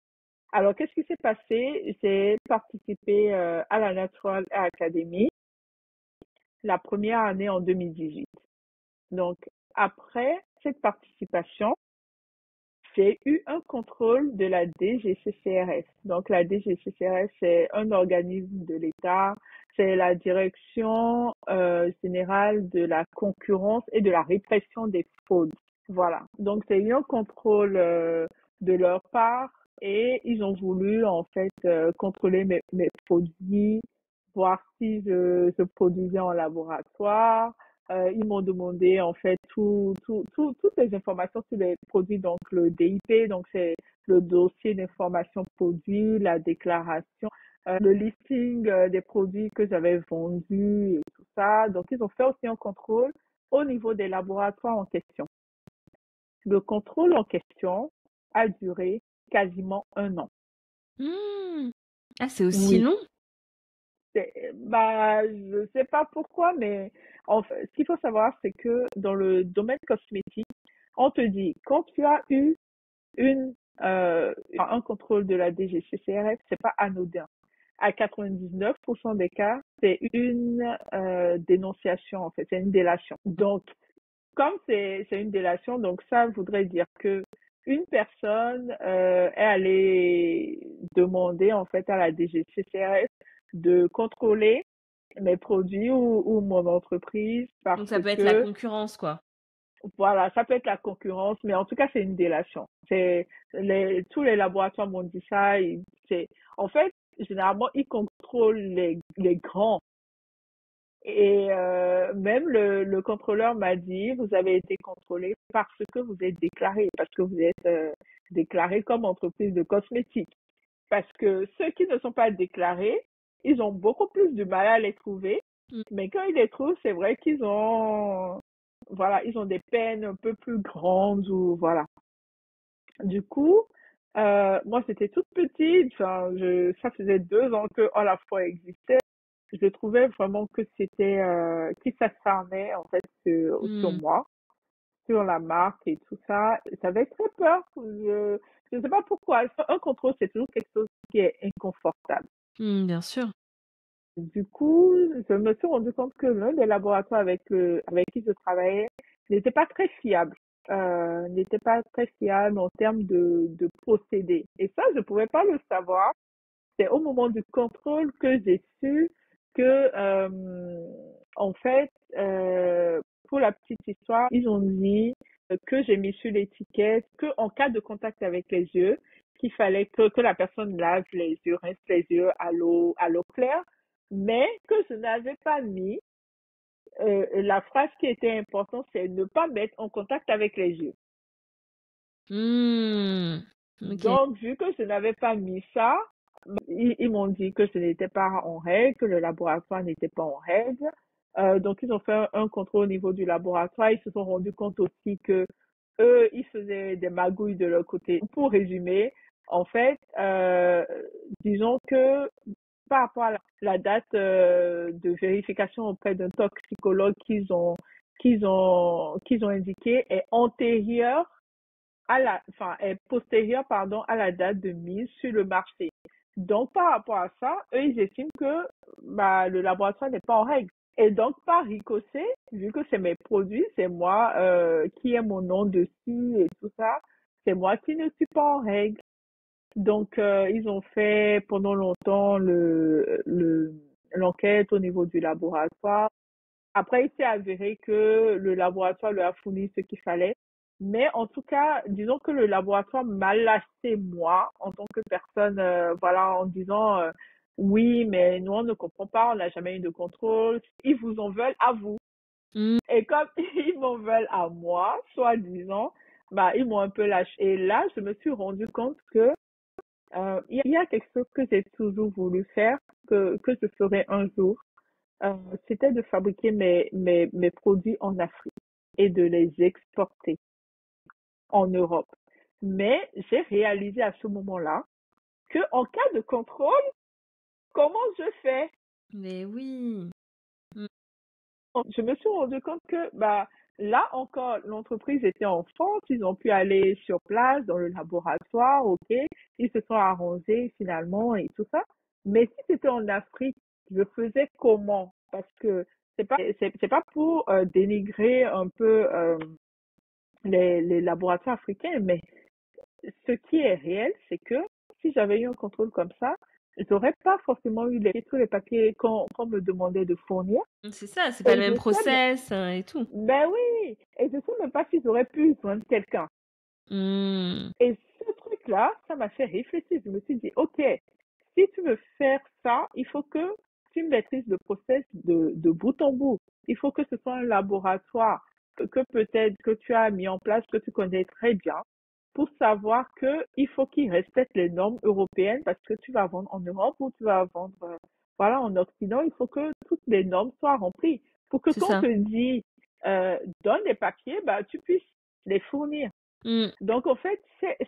Alors, qu'est-ce qui s'est passé? J'ai participé à la Natural Academy la première année en 2018. Donc, après cette participation, j'ai eu un contrôle de la DGCCRS. Donc, la DGCCRS, c'est un organisme de l'État, c'est la Direction générale de la concurrence et de la répression des fraudes. Voilà. Donc, c'est eu un contrôle de leur part et ils ont voulu, en fait, contrôler mes produits, voir si je produisais en laboratoire. Ils m'ont demandé en fait toutes les informations sur les produits, donc le DIP, donc c'est le dossier d'information produit, la déclaration, le listing des produits que j'avais vendus et tout ça. Donc ils ont fait aussi un contrôle au niveau des laboratoires en question. Le contrôle en question a duré quasiment 1 an. Hmm. Ah, c'est aussi Oui. long? Bah, je sais pas pourquoi, mais en fait, ce qu'il faut savoir, c'est que dans le domaine cosmétique, on te dit, quand tu as eu une, un contrôle de la DGCCRF, c'est pas anodin. À 99% des cas, c'est une dénonciation, en fait, c'est une délation. Donc, comme c'est une délation, donc ça voudrait dire que une personne est allée demander en fait à la DGCCRF de contrôler mes produits ou mon entreprise Donc parce ça peut être la que concurrence, quoi. voilà, ça peut être la concurrence, mais en tout cas c'est une délation. Tous les laboratoires m'ont dit ça. C'est en fait généralement ils contrôlent les grands. Et même le contrôleur m'a dit, vous avez été contrôlé parce que vous êtes déclaré, parce que vous êtes déclaré comme entreprise de cosmétiques. Parce que ceux qui ne sont pas déclarés, ils ont beaucoup plus de mal à les trouver. Mm. Mais quand ils les trouvent, c'est vrai qu'ils ont, voilà, ils ont des peines un peu plus grandes ou voilà. Du coup, moi c'était toute petite, enfin, ça faisait 2 ans que All Afro existait. Je trouvais vraiment que c'était qui s'acharnait en fait sur Mm. moi, sur la marque et tout ça. J'avais très peur. Je ne sais pas pourquoi. Un contrôle, c'est toujours quelque chose qui est inconfortable. Mm, bien sûr. Du coup, je me suis rendu compte que l'un des laboratoires avec qui je travaillais n'était pas très fiable. N'était pas très fiable en termes de procédés. Et ça, je pouvais pas le savoir. C'est au moment du contrôle que j'ai su que, en fait, pour la petite histoire, ils ont dit que j'ai mis sur l'étiquette que en cas de contact avec les yeux, qu'il fallait que la personne lave les yeux, rince les yeux à l'eau claire, mais que je n'avais pas mis, la phrase qui était importante, c'est ne pas mettre en contact avec les yeux. Mm. Ok. Donc, vu que je n'avais pas mis ça, ils m'ont dit que ce n'était pas en règle, que le laboratoire n'était pas en règle. Donc, ils ont fait un contrôle au niveau du laboratoire. Ils se sont rendus compte aussi que eux, ils faisaient des magouilles de leur côté. Pour résumer, en fait, disons que par rapport à la date de vérification auprès d'un toxicologue qu'ils ont indiqué est antérieure enfin, est postérieure, pardon, à la date de mise sur le marché. Donc, par rapport à ça, eux, ils estiment que bah, le laboratoire n'est pas en règle. Et donc, par ricochet, vu que c'est mes produits, c'est moi qui ai mon nom dessus et tout ça, c'est moi qui ne suis pas en règle. Donc, ils ont fait pendant longtemps l'enquête au niveau du laboratoire. Après, il s'est avéré que le laboratoire lui a fourni ce qu'il fallait. Mais en tout cas, disons que le laboratoire m'a lâché moi en tant que personne, voilà, en disant oui, mais nous on ne comprend pas, on n'a jamais eu de contrôle. Ils vous en veulent à vous. Mm. Et comme ils m'en veulent à moi, soi-disant, bah ils m'ont un peu lâché. Et là, je me suis rendu compte que il y a quelque chose que j'ai toujours voulu faire, que je ferai un jour. Euh, C'était de fabriquer mes produits en Afrique et de les exporter en Europe. Mais j'ai réalisé à ce moment-là que en cas de contrôle, comment je fais? Mais oui. Mm. Je me suis rendu compte que bah là encore, l'entreprise était en France, ils ont pu aller sur place dans le laboratoire, ok, ils se sont arrangés finalement et tout ça. Mais si c'était en Afrique, je faisais comment? Parce que c'est pas pour dénigrer un peu les laboratoires africains, mais ce qui est réel, c'est que si j'avais eu un contrôle comme ça, j'aurais pas forcément eu tous les papiers qu'on me demandait de fournir. C'est ça, c'est pas le Et même je sais, process et tout. ben oui, et je sais même pas si j'aurais pu joindre quelqu'un. Mm. Et ce truc-là, ça m'a fait réfléchir. Je me suis dit, OK, si tu veux faire ça, il faut que tu maîtrises le process de bout en bout. Il faut que ce soit un laboratoire que peut-être que tu as mis en place, que tu connais très bien, pour savoir que il faut qu'il respecte les normes européennes parce que tu vas vendre en Europe ou tu vas vendre, voilà, en Occident. Il faut que toutes les normes soient remplies pour que C'est quand on ça. te dit donne les papiers, bah tu puisses les fournir. Mm. Donc en fait,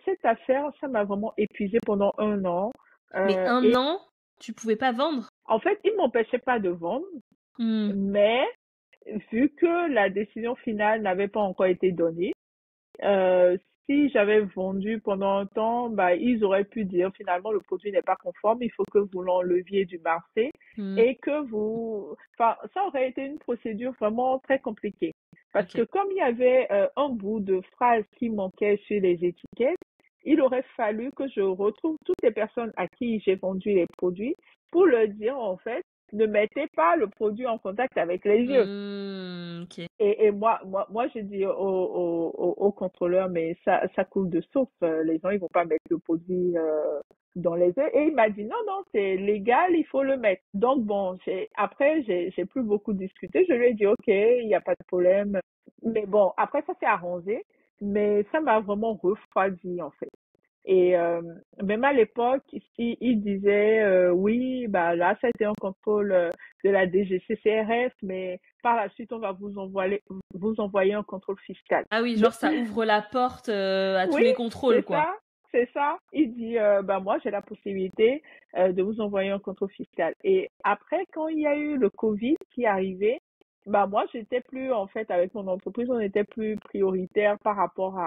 cette affaire, ça m'a vraiment épuisée pendant 1 an. Mais un Et an, tu pouvais pas vendre? en fait, il m'empêchait pas de vendre, Mm. mais vu que la décision finale n'avait pas encore été donnée, euh, si j'avais vendu pendant un temps, bah, ils auraient pu dire finalement le produit n'est pas conforme, il faut que vous l'enleviez du marché Mm. et que enfin, ça aurait été une procédure vraiment très compliquée. Parce Ok. que comme il y avait un bout de phrase qui manquait sur les étiquettes, il aurait fallu que je retrouve toutes les personnes à qui j'ai vendu les produits pour leur dire en fait, ne mettez pas le produit en contact avec les yeux. Ok. Et moi, j'ai dit au contrôleur, mais ça coule de source. Les gens, ils vont pas mettre le produit dans les œufs. Et il m'a dit, non, non, c'est légal, il faut le mettre. Donc, bon, après, j'ai plus beaucoup discuté. Je lui ai dit, OK, il n'y a pas de problème. Mais bon, après, ça s'est arrangé. Mais ça m'a vraiment refroidi, en fait. Et même à l'époque, il disait oui, bah là, ça a été un contrôle de la DGCCRF, mais par la suite, on va vous envoyer un contrôle fiscal. Ah oui, Donc, genre ça ouvre la porte à tous oui, les contrôles, c'est quoi. ça, c'est ça. Il dit bah moi, j'ai la possibilité de vous envoyer un contrôle fiscal. Et après, quand il y a eu le Covid qui est arrivé, bah moi, j'étais plus en fait avec mon entreprise, on était plus prioritaire par rapport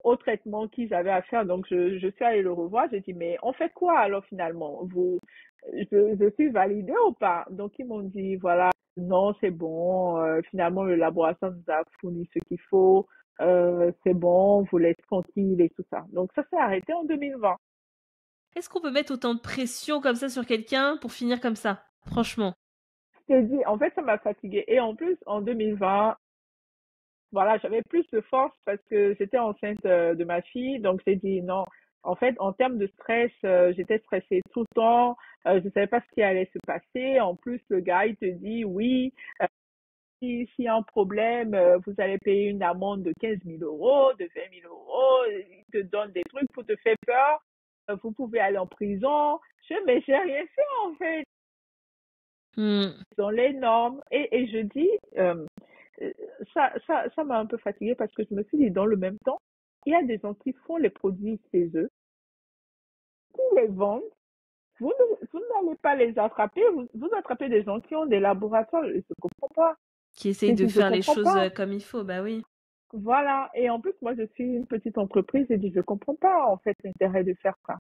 au traitement qu'ils avaient à faire. Donc, je suis allée le revoir. J'ai dit, mais on fait quoi alors finalement? Je suis validée ou pas? Donc, ils m'ont dit, voilà, non, c'est bon. Finalement, le laboratoire nous a fourni ce qu'il faut. C'est bon, on vous laisse tranquille et tout ça. Donc, ça s'est arrêté en 2020. Est-ce qu'on peut mettre autant de pression comme ça sur quelqu'un pour finir comme ça? Franchement. Je t'ai dit, en fait, ça m'a fatiguée. Et en plus, en 2020, voilà, j'avais plus de force parce que j'étais enceinte de ma fille. Donc, j'ai dit non. En fait, en termes de stress, j'étais stressée tout le temps. Je ne savais pas ce qui allait se passer. En plus, le gars, il te dit oui, s'il y a un problème, vous allez payer une amende de 15 000 euros, de 20 000 euros. Il te donne des trucs pour te faire peur. Vous pouvez aller en prison. Mais j'ai rien fait en fait Hmm. dans les normes. Et je dis, euh, ça m'a un peu fatiguée parce que je me suis dit, dans le même temps, il y a des gens qui font les produits chez eux, qui les vendent. Vous n'allez pas les attraper, vous attrapez des gens qui ont des laboratoires. Je ne comprends pas. Qui essaye J'ai de dit, je faire les comprends choses pas. comme il faut, bah oui. Voilà. Et en plus, moi, je suis une petite entreprise. J'ai dit, je comprends pas, en fait, l'intérêt de faire ça.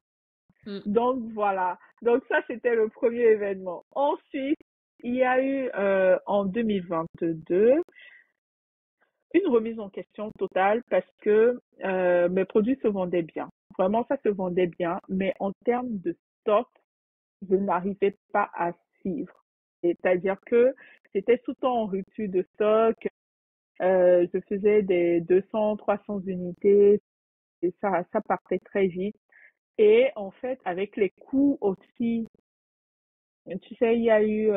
Hmm. Donc, voilà. Donc, ça, c'était le premier événement. Ensuite, il y a eu, en 2022, une remise en question totale parce que mes produits se vendaient bien. Vraiment, ça se vendait bien, mais en termes de stock, je n'arrivais pas à suivre. C'est-à-dire que c'était tout le temps en rupture de stock. Je faisais des 200, 300 unités et ça partait très vite. Et en fait, avec les coûts aussi, tu sais, il y a eu,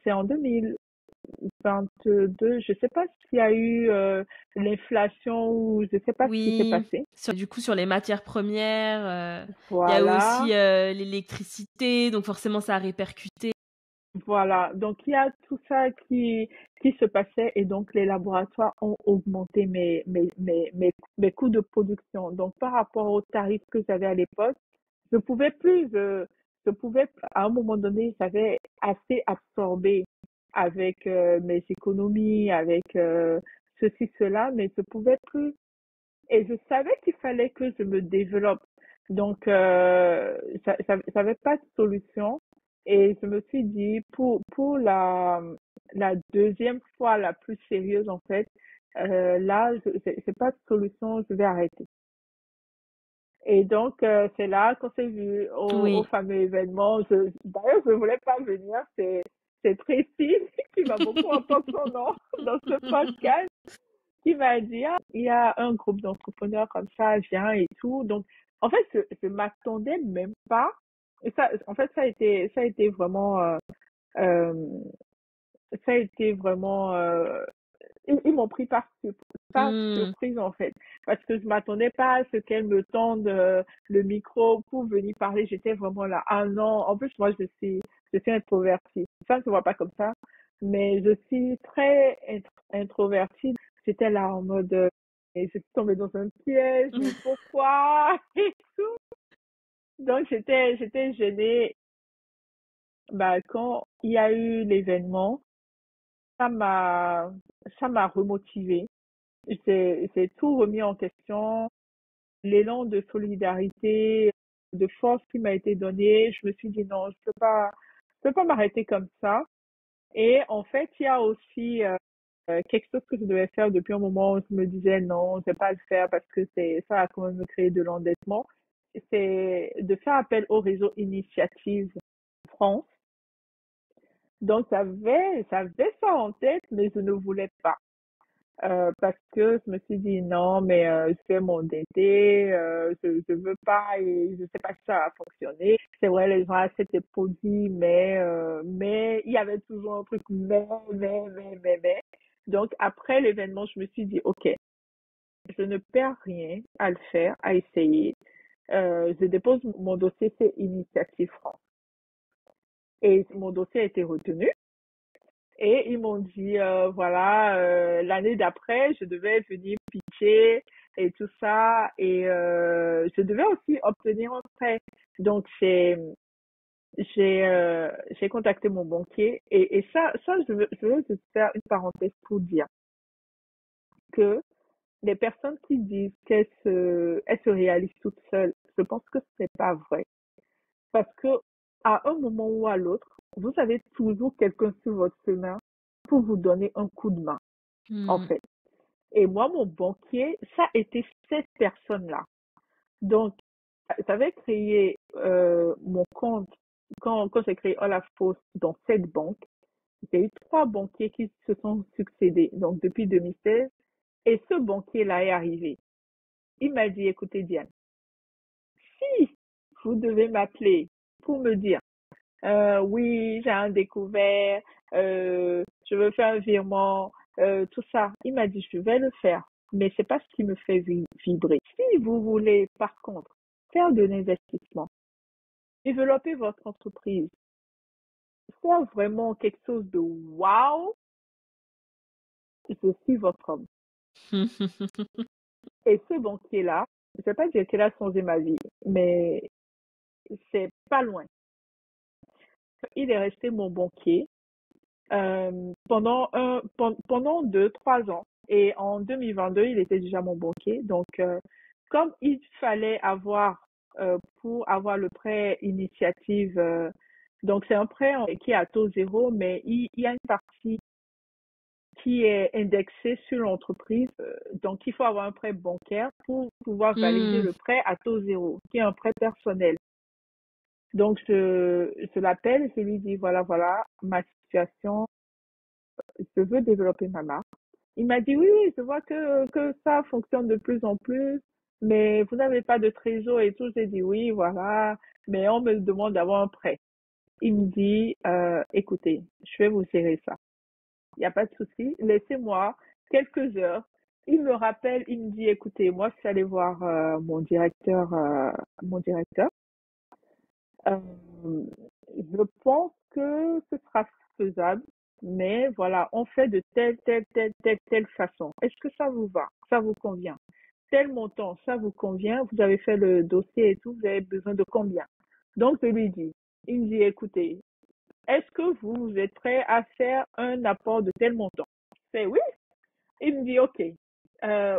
c'est en 2022, je sais pas s'il y a eu l'inflation ou je sais pas ce qui s'est Oui. passé. Du coup, sur les matières premières, il y a Voilà, aussi l'électricité, donc forcément ça a répercuté. voilà. Donc il y a tout ça qui se passait et donc les laboratoires ont augmenté mes coûts de production. Donc par rapport aux tarifs que j'avais à l'époque, je pouvais plus, je pouvais à un moment donné, j'avais assez absorbé avec mes économies, avec ceci, cela, mais je pouvais plus. Et je savais qu'il fallait que je me développe. Donc, j'avais pas de solution. Et je me suis dit, pour la deuxième fois la plus sérieuse, en fait, là, j'ai pas de solution, je vais arrêter. Et donc, c'est là qu'on s'est vu au Oui. fameux événement. D'ailleurs, je voulais pas venir. C'est Tracy qui m'a beaucoup apporté son nom dans ce podcast qui m'a dit, ah, il y a un groupe d'entrepreneurs comme ça, viens et tout. Donc, en fait, je m'attendais même pas. Et ça, en fait, ça a été vraiment Euh, Ça a été vraiment, ils m'ont pris par Hmm. surprise en fait, parce que je m'attendais pas à ce qu'elle me tende le micro pour venir parler. J'étais vraiment là. Ah non, en plus moi je suis introvertie. Ça ne se voit pas comme ça, mais je suis très introvertie. J'étais là en mode et je suis tombée dans un piège, mais pourquoi? Et tout. Donc j'étais gênée. Bah quand il y a eu l'événement, ça m'a ça m'a remotivée. J'ai tout remis en question. L'élan de solidarité, de force qui m'a été donné, je me suis dit non, je peux pas m'arrêter comme ça. Et en fait, il y a aussi quelque chose que je devais faire depuis un moment où je me disais non, je vais pas le faire parce que ça va quand même me créer de l'endettement. C'est de faire appel au réseau Initiative France. Donc, j'avais ça en tête, mais je ne voulais pas. Parce que je me suis dit non, mais je vais m'endetter, je veux pas et je sais pas si ça va fonctionner. C'est vrai, les gens achètent des produits, mais il y avait toujours un truc mais. Donc après l'événement, je me suis dit ok, je ne perds rien à le faire, à essayer. Je dépose mon dossier, c'est Initiative France. Et mon dossier a été retenu. Et ils m'ont dit, voilà, l'année d'après, je devais venir pitcher et tout ça. Et je devais aussi obtenir un prêt. Donc, j'ai contacté mon banquier. Et ça je veux juste faire une parenthèse pour dire que les personnes qui disent elles se réalisent toutes seules, je pense que c'est pas vrai. Parce que à un moment ou à l'autre, vous avez toujours quelqu'un sur votre chemin pour vous donner un coup de main, en Hmm. fait. Et moi, mon banquier, ça a été cette personne-là. Donc, j'avais créé mon compte quand j'ai créé Olafos dans cette banque. J'ai eu trois banquiers qui se sont succédés, donc depuis 2016. Et ce banquier-là est arrivé. Il m'a dit, écoutez, Diane, si vous devez m'appeler pour me dire oui, j'ai un découvert, je veux faire un virement, tout ça. Il m'a dit, je vais le faire, mais c'est pas ce qui me fait vibrer. Si vous voulez, par contre, faire de l'investissement, développer votre entreprise, faire vraiment quelque chose de wow, je suis votre homme. Et ce banquier-là, je vais pas dire qu'il a changé ma vie, mais c'est pas loin. Il est resté mon banquier pendant 2, 3 ans. Et en 2022, il était déjà mon banquier. Donc, comme il fallait avoir pour avoir le prêt initiative, donc c'est un prêt qui est à taux zéro, mais il y a une partie qui est indexée sur l'entreprise. Donc, il faut avoir un prêt bancaire pour pouvoir valider Hmm. le prêt à taux zéro, qui est un prêt personnel. Donc, je l'appelle et je lui dis, voilà, ma situation, je veux développer ma marque. Il m'a dit, oui, oui, je vois que ça fonctionne de plus en plus, mais vous n'avez pas de trésor et tout. J'ai dit, oui, voilà, mais on me demande d'avoir un prêt. Il me dit, écoutez, je vais vous gérer ça. Il n'y a pas de souci, laissez-moi quelques heures. Il me rappelle, il me dit, écoutez, moi, je suis allée voir mon directeur. Euh, je pense que ce sera faisable, mais voilà, on fait de telle façon. Est-ce que ça vous va? Ça vous convient? Tel montant, ça vous convient? Vous avez fait le dossier et tout, vous avez besoin de combien? Donc, je lui dis, il me dit, écoutez, est-ce que vous êtes prêt à faire un apport de tel montant? Je fais oui. Il me dit, OK,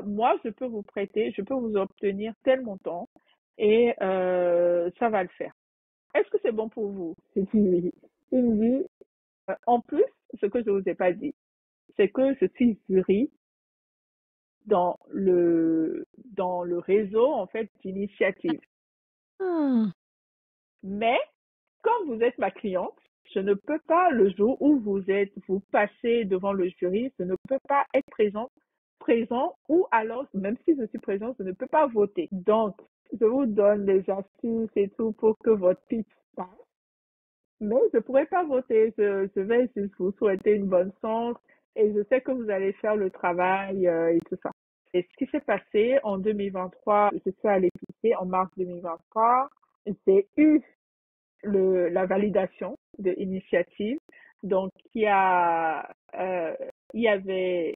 moi, je peux vous prêter, je peux vous obtenir tel montant et ça va le faire. Est-ce que c'est bon pour vous? J'ai dit oui. Il me dit, en plus, ce que je ne vous ai pas dit, c'est que je suis jury dans le réseau, en fait, d'initiative. Ah. Mais, comme vous êtes ma cliente, je ne peux pas, le jour où vous passez devant le jury, je ne peux pas être présent, ou alors, même si je suis présente, je ne peux pas voter. Donc, je vous donne des astuces et tout pour que votre pitch passe. mais je pourrais pas voter. Je vais juste vous souhaiter une bonne chance et je sais que vous allez faire le travail et tout ça. Et ce qui s'est passé en 2023, je suis allée pisser en mars 2023. J'ai eu la validation de l'initiative. Donc, il y avait,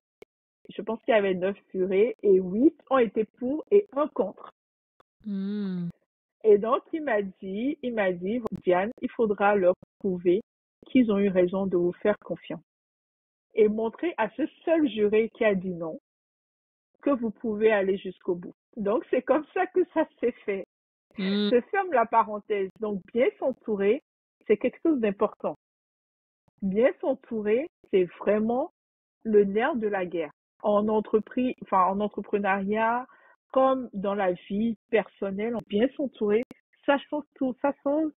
je pense qu'il y avait 9 jurés et 8 ont été pour et un contre. Hmm. Et donc, il m'a dit, Diane, il faudra leur prouver qu'ils ont eu raison de vous faire confiance et montrer à ce seul juré qui a dit non que vous pouvez aller jusqu'au bout. Donc, c'est comme ça que ça s'est fait. Hmm. Je ferme la parenthèse. Donc, bien s'entourer, c'est quelque chose d'important. Bien s'entourer, c'est vraiment le nerf de la guerre. En entrepreneuriat, comme dans la vie personnelle, bien s'entourer, ça change tout, ça change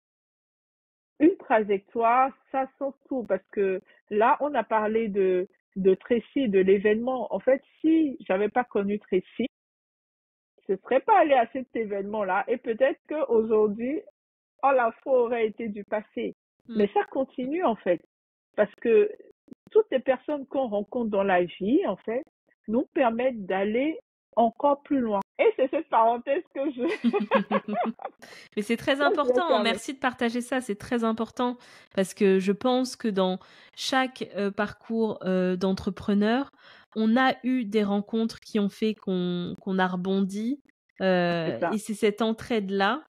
une trajectoire, ça change tout. Parce que là, on a parlé de Tracy, de l'événement. En fait, si j'avais pas connu Tracy, je serais pas allée à cet événement-là et peut-être qu'aujourd'hui, oh, l'info aurait été du passé. Hmm. Mais ça continue, en fait. Parce que toutes les personnes qu'on rencontre dans la vie, en fait, nous permettent d'aller encore plus loin. Et c'est cette parenthèse que je, Mais c'est très que je vais important, fermer. merci de partager ça, c'est très important parce que je pense que dans chaque parcours d'entrepreneur, on a eu des rencontres qui ont fait qu'on a rebondi C'est ça. et c'est cette entraide-là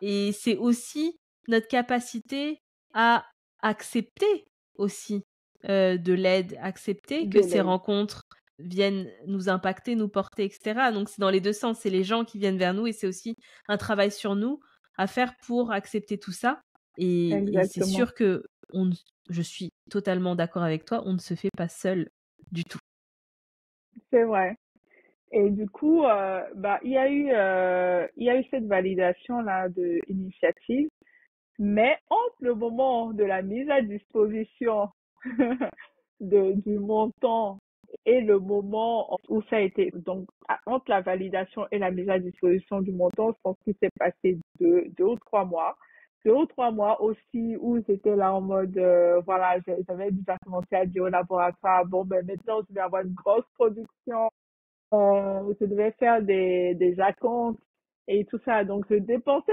et c'est aussi notre capacité à accepter aussi de l'aide, accepter que De ces l'aide. rencontres viennent nous impacter, nous porter, etc. Donc c'est dans les deux sens, c'est les gens qui viennent vers nous et c'est aussi un travail sur nous à faire pour accepter tout ça. Et c'est Exactement. sûr que je suis totalement d'accord avec toi, on ne se fait pas seul du tout. C'est vrai. Et du coup, il y a eu cette validation-là de initiative. Mais entre le moment de la mise à disposition du montant et le moment où ça a été, donc entre la validation et la mise à disposition du montant, je pense qu'il s'est passé 2 ou 3 mois. 2 ou 3 mois aussi où j'étais là en mode, voilà, j'avais déjà commencé à dire au laboratoire, bon, ben maintenant je vais avoir une grosse production, je devais faire des acomptes et tout ça. Donc, je dépensais,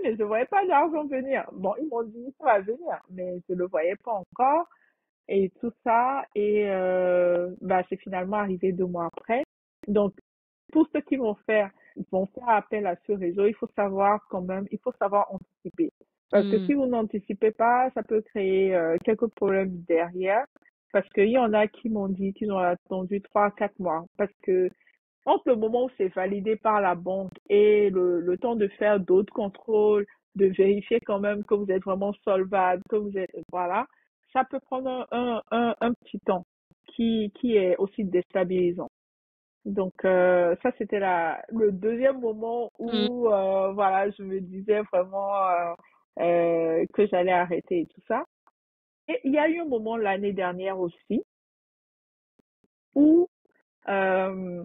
mais je ne voyais pas l'argent venir. Bon, ils m'ont dit, ça va venir, mais je ne le voyais pas encore et tout ça. Et c'est finalement arrivé 2 mois après. Donc, pour ceux qui vont faire appel à ce réseau, il faut savoir quand même, il faut savoir anticiper. Parce que Hmm. si vous n'anticipez pas, ça peut créer quelques problèmes derrière. Parce qu'il y en a qui m'ont dit qu'ils ont attendu 3 à 4 mois. Parce que entre le moment où c'est validé par la banque et le temps de faire d'autres contrôles, de vérifier quand même que vous êtes vraiment solvable, que vous êtes, voilà, ça peut prendre un petit temps qui est aussi déstabilisant. Donc, ça, c'était le deuxième moment Hmm. où, voilà, je me disais vraiment que j'allais arrêter et tout ça. Et il y a eu un moment l'année dernière aussi où, euh,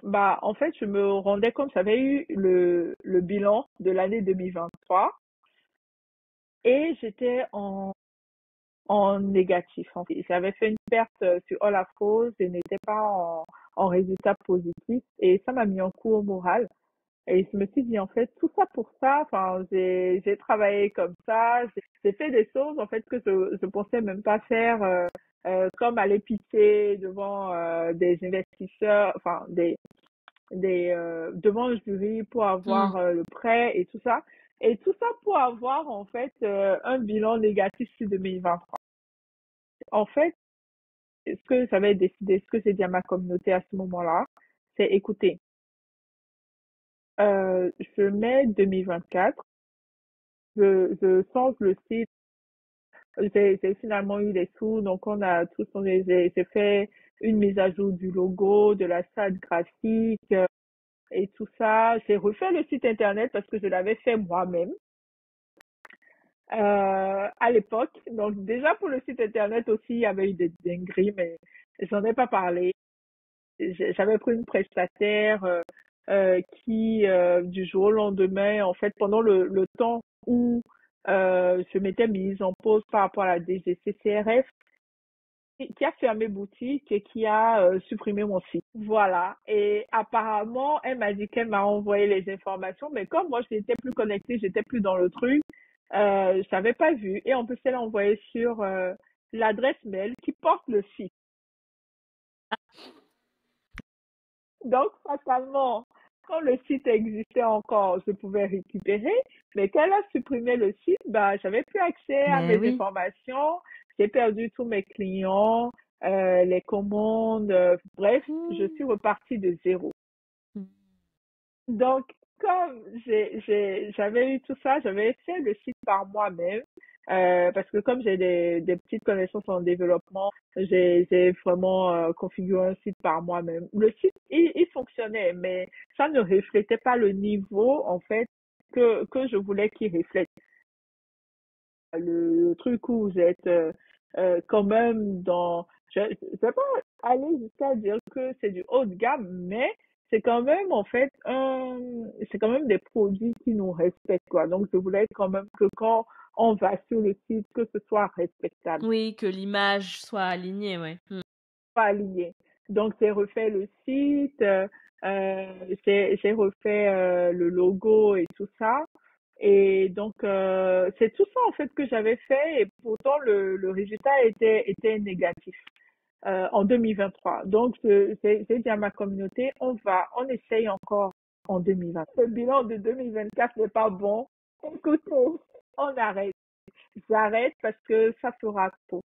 en fait, je me rendais compte, j'avais eu le bilan de l'année 2023 et j'étais en négatif. En fait. J'avais fait une perte sur Olafrose et n'étais pas en résultat positif et ça m'a mis en coup au moral. Et je me suis dit, en fait, tout ça pour ça, enfin, j'ai travaillé comme ça, j'ai fait des choses, en fait, que je pensais même pas faire, comme aller pitcher devant des investisseurs, enfin, devant le jury pour Hmm. avoir le prêt et tout ça. Et tout ça pour avoir, en fait, un bilan négatif sur 2023. En fait, ce que j'avais décidé, ce que j'ai dit à ma communauté à ce moment-là, c'est écoutez, je mets 2024, je change le site, j'ai finalement eu les sous, donc on a tout changé, j'ai fait une mise à jour du logo, de la charte graphique et tout ça. J'ai refait le site internet parce que je l'avais fait moi-même à l'époque. Donc déjà pour le site internet aussi, il y avait eu des dingueries, mais j'en ai pas parlé. J'avais pris une prestataire qui, du jour au lendemain, en fait, pendant le temps où je m'étais mise en pause par rapport à la DGCCRF qui a fermé boutique et qui a supprimé mon site. Voilà. Et apparemment, elle m'a dit qu'elle m'a envoyé les informations, mais comme moi, je n'étais plus connectée, j'étais plus dans le truc, je n'avais pas vu. Et en plus, elle a envoyé sur l'adresse mail qui porte le site. Donc, fatalement, quand le site existait encore, je pouvais récupérer, mais quand elle a supprimé le site, bah, j'avais plus accès à Mais mes oui. informations, j'ai perdu tous mes clients, les commandes, bref, je suis repartie de zéro. Mmh. Donc, comme j'avais eu tout ça, j'avais fait le site par moi-même, parce que comme j'ai des petites connaissances en développement, j'ai vraiment configuré un site par moi-même. Le site, il fonctionnait, mais ça ne reflétait pas le niveau, en fait, que je voulais qu'il reflète. Le truc où vous êtes quand même dans, je ne vais pas aller jusqu'à dire que c'est du haut de gamme, mais c'est quand même en fait c'est quand même des produits qui nous respectent quoi. Donc je voulais quand même que quand on va sur le site, que ce soit respectable, Oui, que l'image soit alignée, ouais. Mmh. pas aligné. Donc j'ai refait le site, j'ai refait le logo et tout ça. Et donc, c'est tout ça en fait que j'avais fait et pourtant le résultat était négatif en 2023. Donc, j'ai dit à ma communauté, on essaye encore en 2020. Le bilan de 2024 n'est pas bon. Écoutez, on arrête. J'arrête parce que ça fera trop.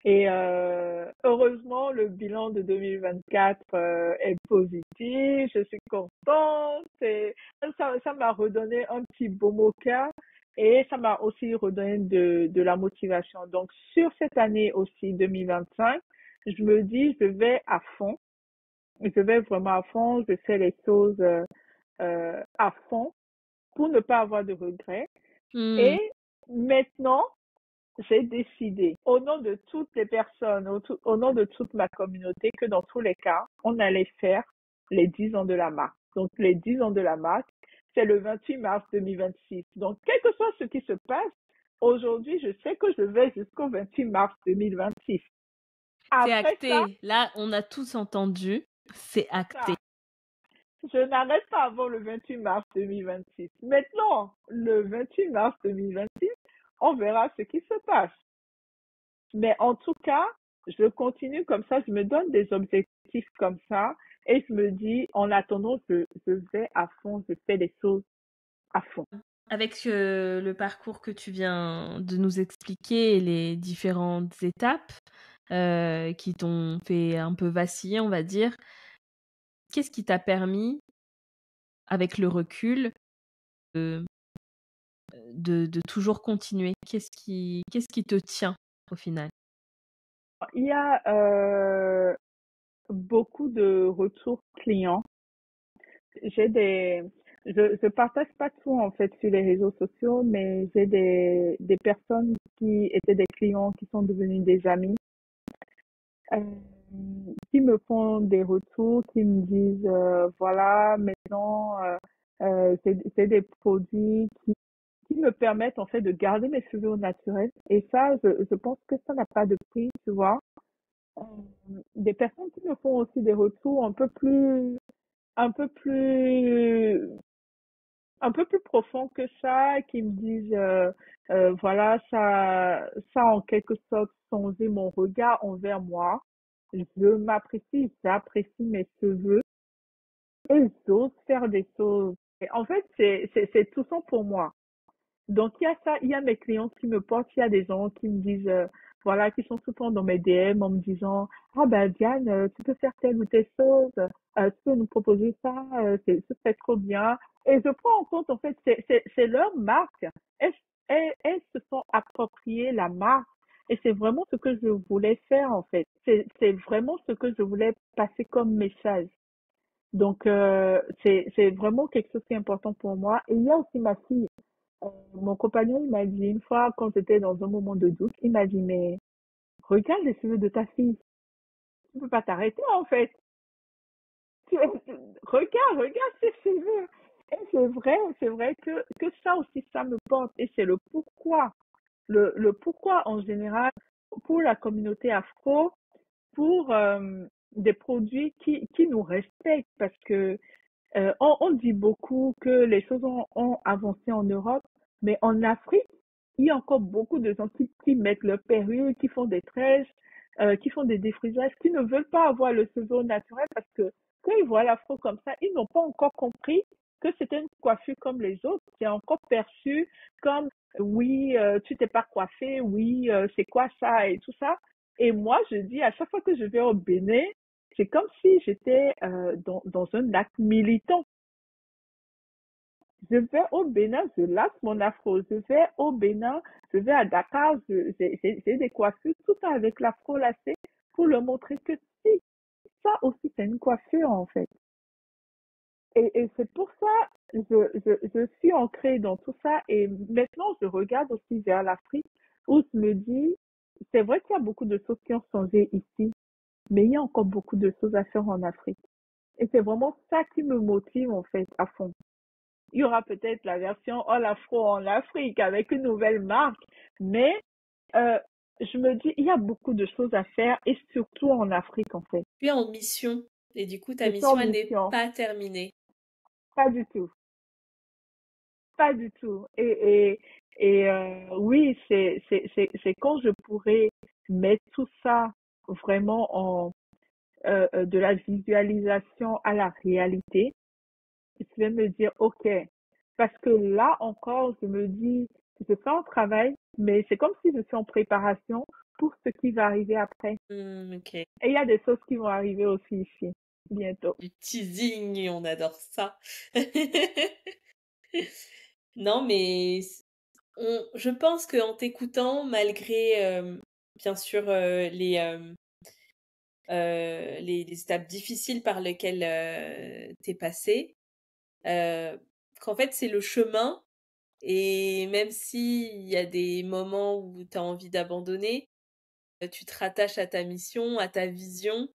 Et heureusement, le bilan de 2024 est positif. Je suis contente. Et ça m'a redonné un petit baume au cœur et ça m'a aussi redonné de la motivation. Donc, sur cette année aussi, 2025, je me dis, je vais à fond. Je vais vraiment à fond. Je fais les choses à fond pour ne pas avoir de regrets. Mmh. Et maintenant, j'ai décidé, au nom de toutes les personnes, au nom de toute ma communauté, que dans tous les cas, on allait faire les 10 ans de la marque. Donc, les 10 ans de la marque, c'est le 28 mars 2026. Donc, quel que soit ce qui se passe, aujourd'hui, je sais que je vais jusqu'au 28 mars 2026. C'est Après ça, acté. Là, on a tous entendu, c'est acté. je n'arrête pas avant le 28 mars 2026. Maintenant, le 28 mars 2026, on verra ce qui se passe. Mais en tout cas, je continue comme ça, je me donne des objectifs comme ça et je me dis, en attendant, je vais à fond, je fais les choses à fond. Avec le parcours que tu viens de nous expliquer et les différentes étapes qui t'ont fait un peu vaciller, on va dire, qu'est-ce qui t'a permis, avec le recul, de, de toujours continuer? Qu'est-ce qui te tient au final? Il y a beaucoup de retours clients. J'ai des, je partage pas tout en fait sur les réseaux sociaux, mais j'ai des personnes qui étaient des clients qui sont devenus des amis. Euh, qui me font des retours, qui me disent voilà, maintenant c'est des produits qui me permettent en fait de garder mes cheveux au naturel. Et ça, je pense que ça n'a pas de prix, tu vois. Euh, des personnes qui me font aussi des retours un peu plus, un peu plus profonds que ça, qui me disent voilà, ça a en quelque sorte changé mon regard envers moi. Je m'apprécie, j'apprécie mes cheveux et j'ose faire des choses. Et en fait, c'est tout ça pour moi. Donc, il y a ça, il y a mes clients qui me portent, il y a des gens qui me disent, voilà, qui sont souvent dans mes DM en me disant, ah ben Diane, tu peux faire telle ou telle chose, tu peux nous proposer ça, ce serait trop bien. Et je prends en compte, en fait, c'est leur marque. Elles, elles se sont appropriées la marque. Et c'est vraiment ce que je voulais faire, en fait. C'est vraiment ce que je voulais passer comme message. Donc, c'est vraiment quelque chose qui est important pour moi. Et il y a aussi ma fille. Mon compagnon, il m'a dit une fois, quand j'étais dans un moment de doute, il m'a dit, mais regarde les cheveux de ta fille. Tu peux pas t'arrêter, en fait. Regarde ses cheveux. Et c'est vrai que ça aussi, ça me porte. Et c'est le pourquoi. Le pourquoi en général pour la communauté afro, pour des produits qui nous respectent. Parce que on dit beaucoup que les choses ont avancé en Europe, mais en Afrique, il y a encore beaucoup de gens qui mettent leur perruque, qui font des tresses, qui font des défrisages, qui ne veulent pas avoir le cheveu naturel parce que quand ils voient l'afro comme ça, ils n'ont pas encore compris que c'était une coiffure comme les autres. C'est encore perçu comme, oui, tu t'es pas coiffé, oui, c'est quoi ça et tout ça. Et moi, je dis, à chaque fois que je vais au Bénin, c'est comme si j'étais dans un acte militant. Je vais au Bénin, je lâche mon afro. Je vais au Bénin, je vais à Dakar, j'ai des coiffures tout avec l'afro lacé pour leur montrer que si, ça aussi c'est une coiffure en fait. Et c'est pour ça je suis ancrée dans tout ça et maintenant je regarde aussi vers l'Afrique où je me dis, c'est vrai qu'il y a beaucoup de choses qui ont changé ici, mais il y a encore beaucoup de choses à faire en Afrique. Et c'est vraiment ça qui me motive en fait à fond. Il y aura peut-être la version All Afro en Afrique avec une nouvelle marque, mais euh, je me dis il y a beaucoup de choses à faire et surtout en Afrique en fait. Tu es en mission et du coup ta Je suis en mission elle n'est mission, pas terminée. pas du tout, pas du tout. Oui, c'est quand je pourrais mettre tout ça vraiment en de la visualisation à la réalité. Je vais me dire, OK, parce que là encore, je me dis, je fais un travail, mais c'est comme si je suis en préparation pour ce qui va arriver après. Ok. Et il y a des choses qui vont arriver aussi ici, bientôt. Du teasing, on adore ça. Non, mais je pense qu'en t'écoutant, malgré bien sûr les étapes difficiles par lesquelles t'es passé, qu'en fait c'est le chemin et même s'il y a des moments où t'as envie d'abandonner, tu te rattaches à ta mission, à ta vision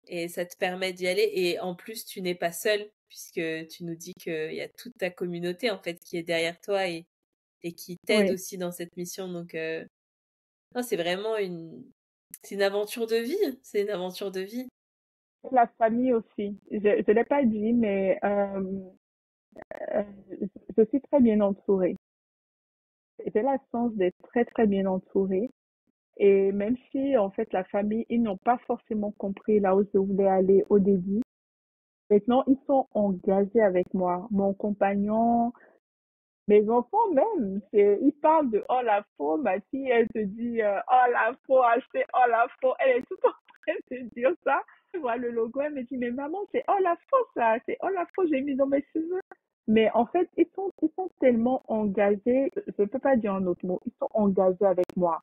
et ça te permet d'y aller et en plus tu n'es pas seul puisque tu nous dis qu'il y a toute ta communauté en fait qui est derrière toi et qui t'aide Oui, aussi dans cette mission donc non, c'est vraiment c'est une aventure de vie, c'est une aventure de vie. la famille aussi. Je l'ai pas dit, mais euh, je suis très bien entourée. J'ai la chance d'être très, très bien entourée. Et même si, en fait, la famille, ils n'ont pas forcément compris là où je voulais aller au début, maintenant, ils sont engagés avec moi. Mon compagnon, mes enfants même, ils parlent de oh la faux. Ma fille, elle se dit oh la faux, acheter oh la faux. Elle est tout en train de dire ça. Elle voit le logo, elle me dit mais maman, c'est oh la faux ça, c'est oh la faux, j'ai mis dans mes cheveux. Mais en fait, ils sont tellement engagés, je ne peux pas dire un autre mot, ils sont engagés avec moi.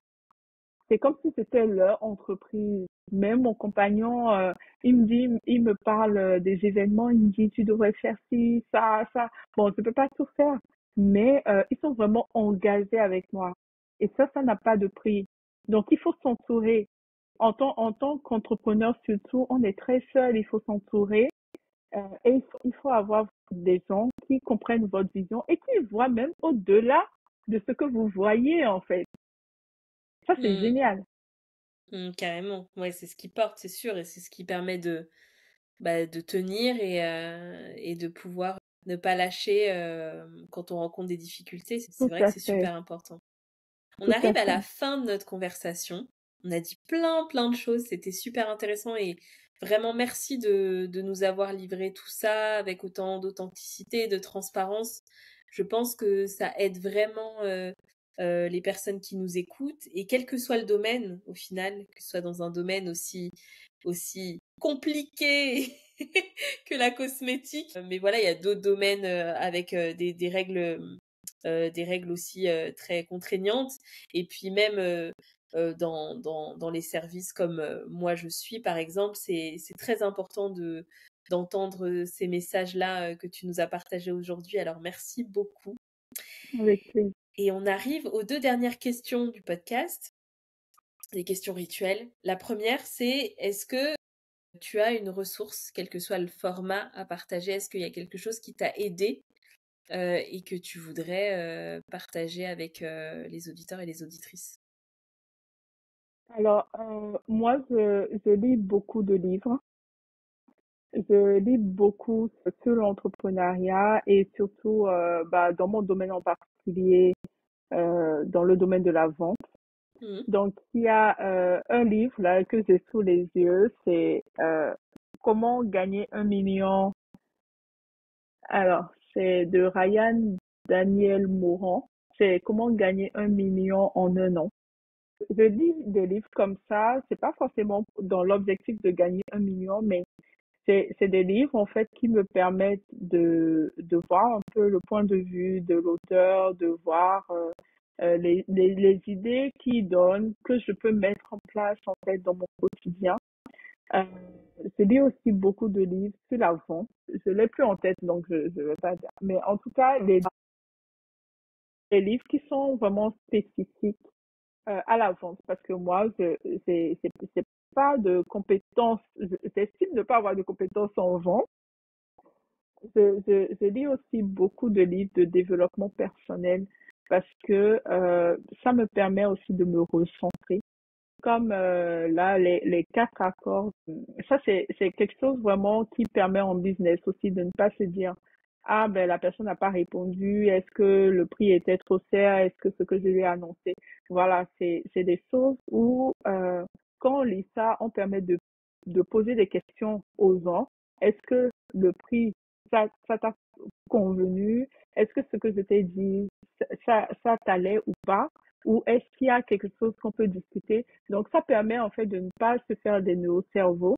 C'est comme si c'était leur entreprise. Même mon compagnon, il me parle des événements, il me dit, tu devrais faire ci, ça. Bon, je peux pas tout faire, mais ils sont vraiment engagés avec moi. Et ça n'a pas de prix. Donc, il faut s'entourer. En tant qu'entrepreneur, surtout, on est très seul, il faut s'entourer. Et il faut avoir des gens qui comprennent votre vision et qui voient même au-delà de ce que vous voyez, en fait. Ça, c'est Mm, génial. carrément, ouais, c'est ce qui porte, c'est sûr, et c'est ce qui permet de tenir et de pouvoir ne pas lâcher quand on rencontre des difficultés. C'est Tout vrai que à c'est fait. super important. On Tout à arrive à la fait. fin de notre conversation. On a dit plein de choses. C'était super intéressant et vraiment merci de nous avoir livré tout ça avec autant d'authenticité, de transparence. Je pense que ça aide vraiment les personnes qui nous écoutent et quel que soit le domaine au final, que ce soit dans un domaine aussi compliqué que la cosmétique. Mais voilà, il y a d'autres domaines avec des règles aussi très contraignantes. Et puis même dans les services comme moi je suis, par exemple, c'est très important d'entendre ces messages-là que tu nous as partagés aujourd'hui. Alors merci beaucoup. Avec plaisir. Et on arrive aux deux dernières questions du podcast, des questions rituelles. La première, c'est est-ce que tu as une ressource, quel que soit le format à partager? Est-ce qu'il y a quelque chose qui t'a aidé et que tu voudrais partager avec les auditeurs et les auditrices? Alors, moi, je lis beaucoup de livres. Je lis beaucoup sur l'entrepreneuriat et surtout dans mon domaine en particulier, dans le domaine de la vente. Mhm. Donc, il y a un livre là que j'ai sous les yeux, c'est Comment gagner 1 million. Alors, c'est de Ryan Daniel Moran. C'est Comment gagner 1 million en un an. Je lis des livres comme ça, c'est pas forcément dans l'objectif de gagner 1 million, mais c'est des livres en fait qui me permettent de voir un peu le point de vue de l'auteur, de voir les idées qu'il donne que je peux mettre en place en fait dans mon quotidien. Euh, je lis aussi beaucoup de livres sur la vente. Je l'ai plus en tête donc je vais pas dire. Mais en tout cas les livres qui sont vraiment spécifiques à la vente parce que moi c'est pas de compétences. J'estime ne pas avoir de compétences en vente. Je lis aussi beaucoup de livres de développement personnel parce que ça me permet aussi de me recentrer. Comme là, les 4 accords, ça c'est quelque chose vraiment qui permet en business aussi de ne pas se dire, ah ben la personne n'a pas répondu, est-ce que le prix était trop cher, est-ce que ce que je lui ai annoncé. Voilà, c'est des choses où quand on lit ça, on permet de poser des questions aux gens. Est-ce que le prix, ça t'a convenu? Est-ce que ce que je t'ai dit, ça t'allait ou pas? Ou est-ce qu'il y a quelque chose qu'on peut discuter? Donc, ça permet en fait de ne pas se faire des nœuds au cerveau.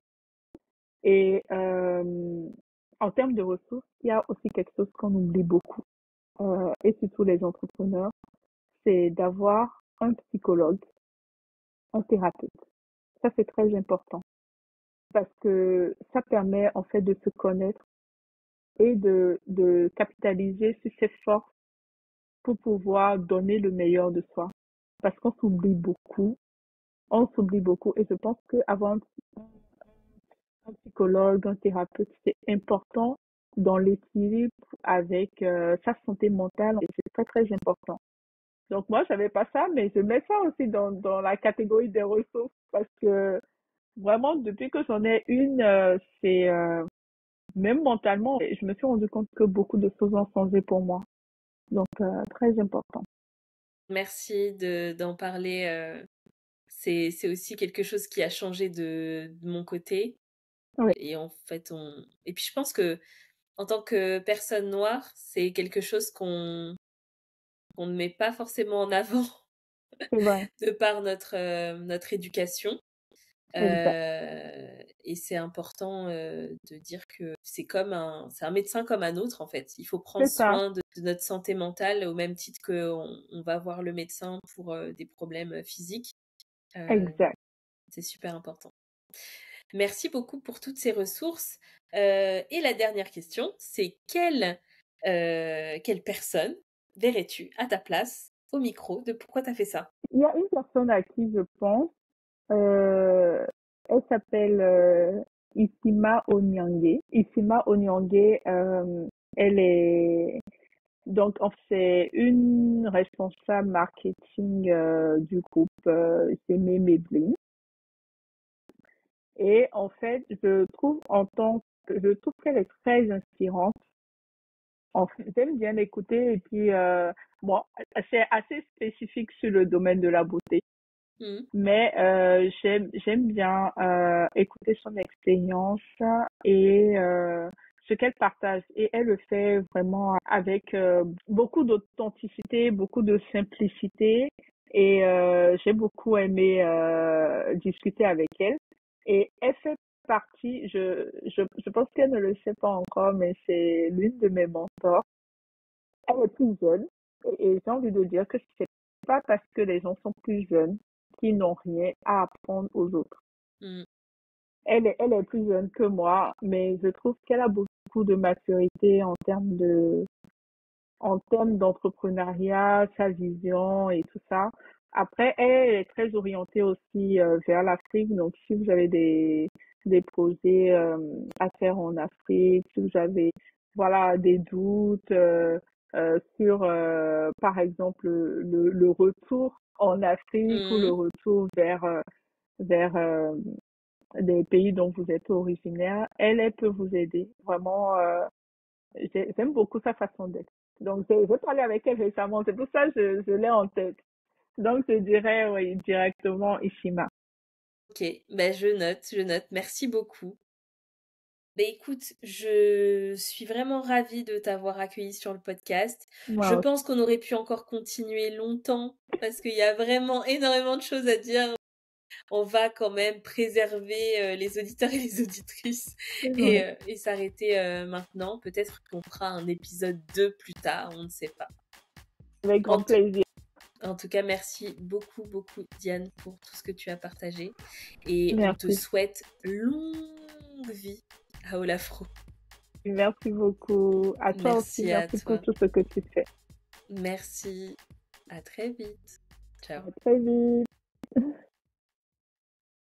Et en termes de ressources, il y a aussi quelque chose qu'on oublie beaucoup, et surtout les entrepreneurs, c'est d'avoir un psychologue, un thérapeute. Ça, c'est très important parce que ça permet en fait de se connaître et de capitaliser sur ses forces pour pouvoir donner le meilleur de soi. Parce qu'on s'oublie beaucoup, et je pense qu'avoir un psychologue, un thérapeute, c'est important dans l'équilibre avec sa santé mentale et c'est très très important. Donc moi, j'avais pas ça, mais je mets ça aussi dans la catégorie des ressources parce que vraiment, depuis que j'en ai une, c'est même mentalement, je me suis rendu compte que beaucoup de choses ont changé pour moi. Donc, très important. Merci d'en parler. C'est aussi quelque chose qui a changé de mon côté. Oui, Et en fait, et puis je pense que en tant que personne noire, c'est quelque chose qu'on ne met pas forcément en avant c'est vrai. de par notre éducation. Exact. Et c'est important de dire que c'est un médecin comme un autre en fait. Il faut prendre C'est ça. soin de notre santé mentale au même titre qu'on va voir le médecin pour des problèmes physiques. Euh, Exact. c'est super important. Merci beaucoup pour toutes ces ressources. Et la dernière question, c'est quelle personne verrais-tu à ta place au micro de pourquoi tu as fait ça? Il y a une personne à qui je pense. Euh, Elle s'appelle Isima Onyangue. Isima Onyangue, elle est c'est une responsable marketing du groupe Semé Maybelline. Et en fait, je trouve qu'elle est très inspirante. En fait, j'aime bien l'écouter et puis moi, c'est assez spécifique sur le domaine de la beauté. Mhm. Mais j'aime bien écouter son expérience et ce qu'elle partage. Et elle le fait vraiment avec beaucoup d'authenticité, beaucoup de simplicité. Et j'ai beaucoup aimé discuter avec elle. Et elle fait partie, je pense qu'elle ne le sait pas encore, mais c'est l'une de mes mentors. Elle est plus jeune et j'ai envie de dire que c'est pas parce que les gens sont plus jeunes qu'ils n'ont rien à apprendre aux autres. Mhm. Elle est plus jeune que moi, mais je trouve qu'elle a beaucoup de maturité en termes d'entrepreneuriat, sa vision et tout ça. Après, elle est très orientée aussi vers l'Afrique. Donc, si vous avez des projets à faire en Afrique, si vous avez voilà des doutes, sur, par exemple, le retour en Afrique ou le Mhm. retour vers des pays dont vous êtes originaire, elle peut vous aider. Vraiment, j'aime beaucoup sa façon d'être. Donc, j'ai parlé avec elle récemment, c'est pour ça que je l'ai en tête. Donc, je dirais, oui, directement Ishima. Ok, ben je note. Merci beaucoup. Ben écoute, je suis vraiment ravie de t'avoir accueilli sur le podcast. Je Moi pense qu'on aurait pu encore continuer longtemps parce qu'il y a vraiment énormément de choses à dire. On va quand même préserver les auditeurs et les auditrices aussi. et s'arrêter maintenant. Peut-être qu'on fera un épisode 2 plus tard, on ne sait pas. Avec En grand tout, plaisir. en tout cas, merci beaucoup, beaucoup, Diane, pour tout ce que tu as partagé. Et on te Merci. souhaite longue vie à Olafro. Merci beaucoup. À toi aussi, Merci à merci pour toi. tout ce que tu fais. Merci. À très vite. Ciao. À très vite.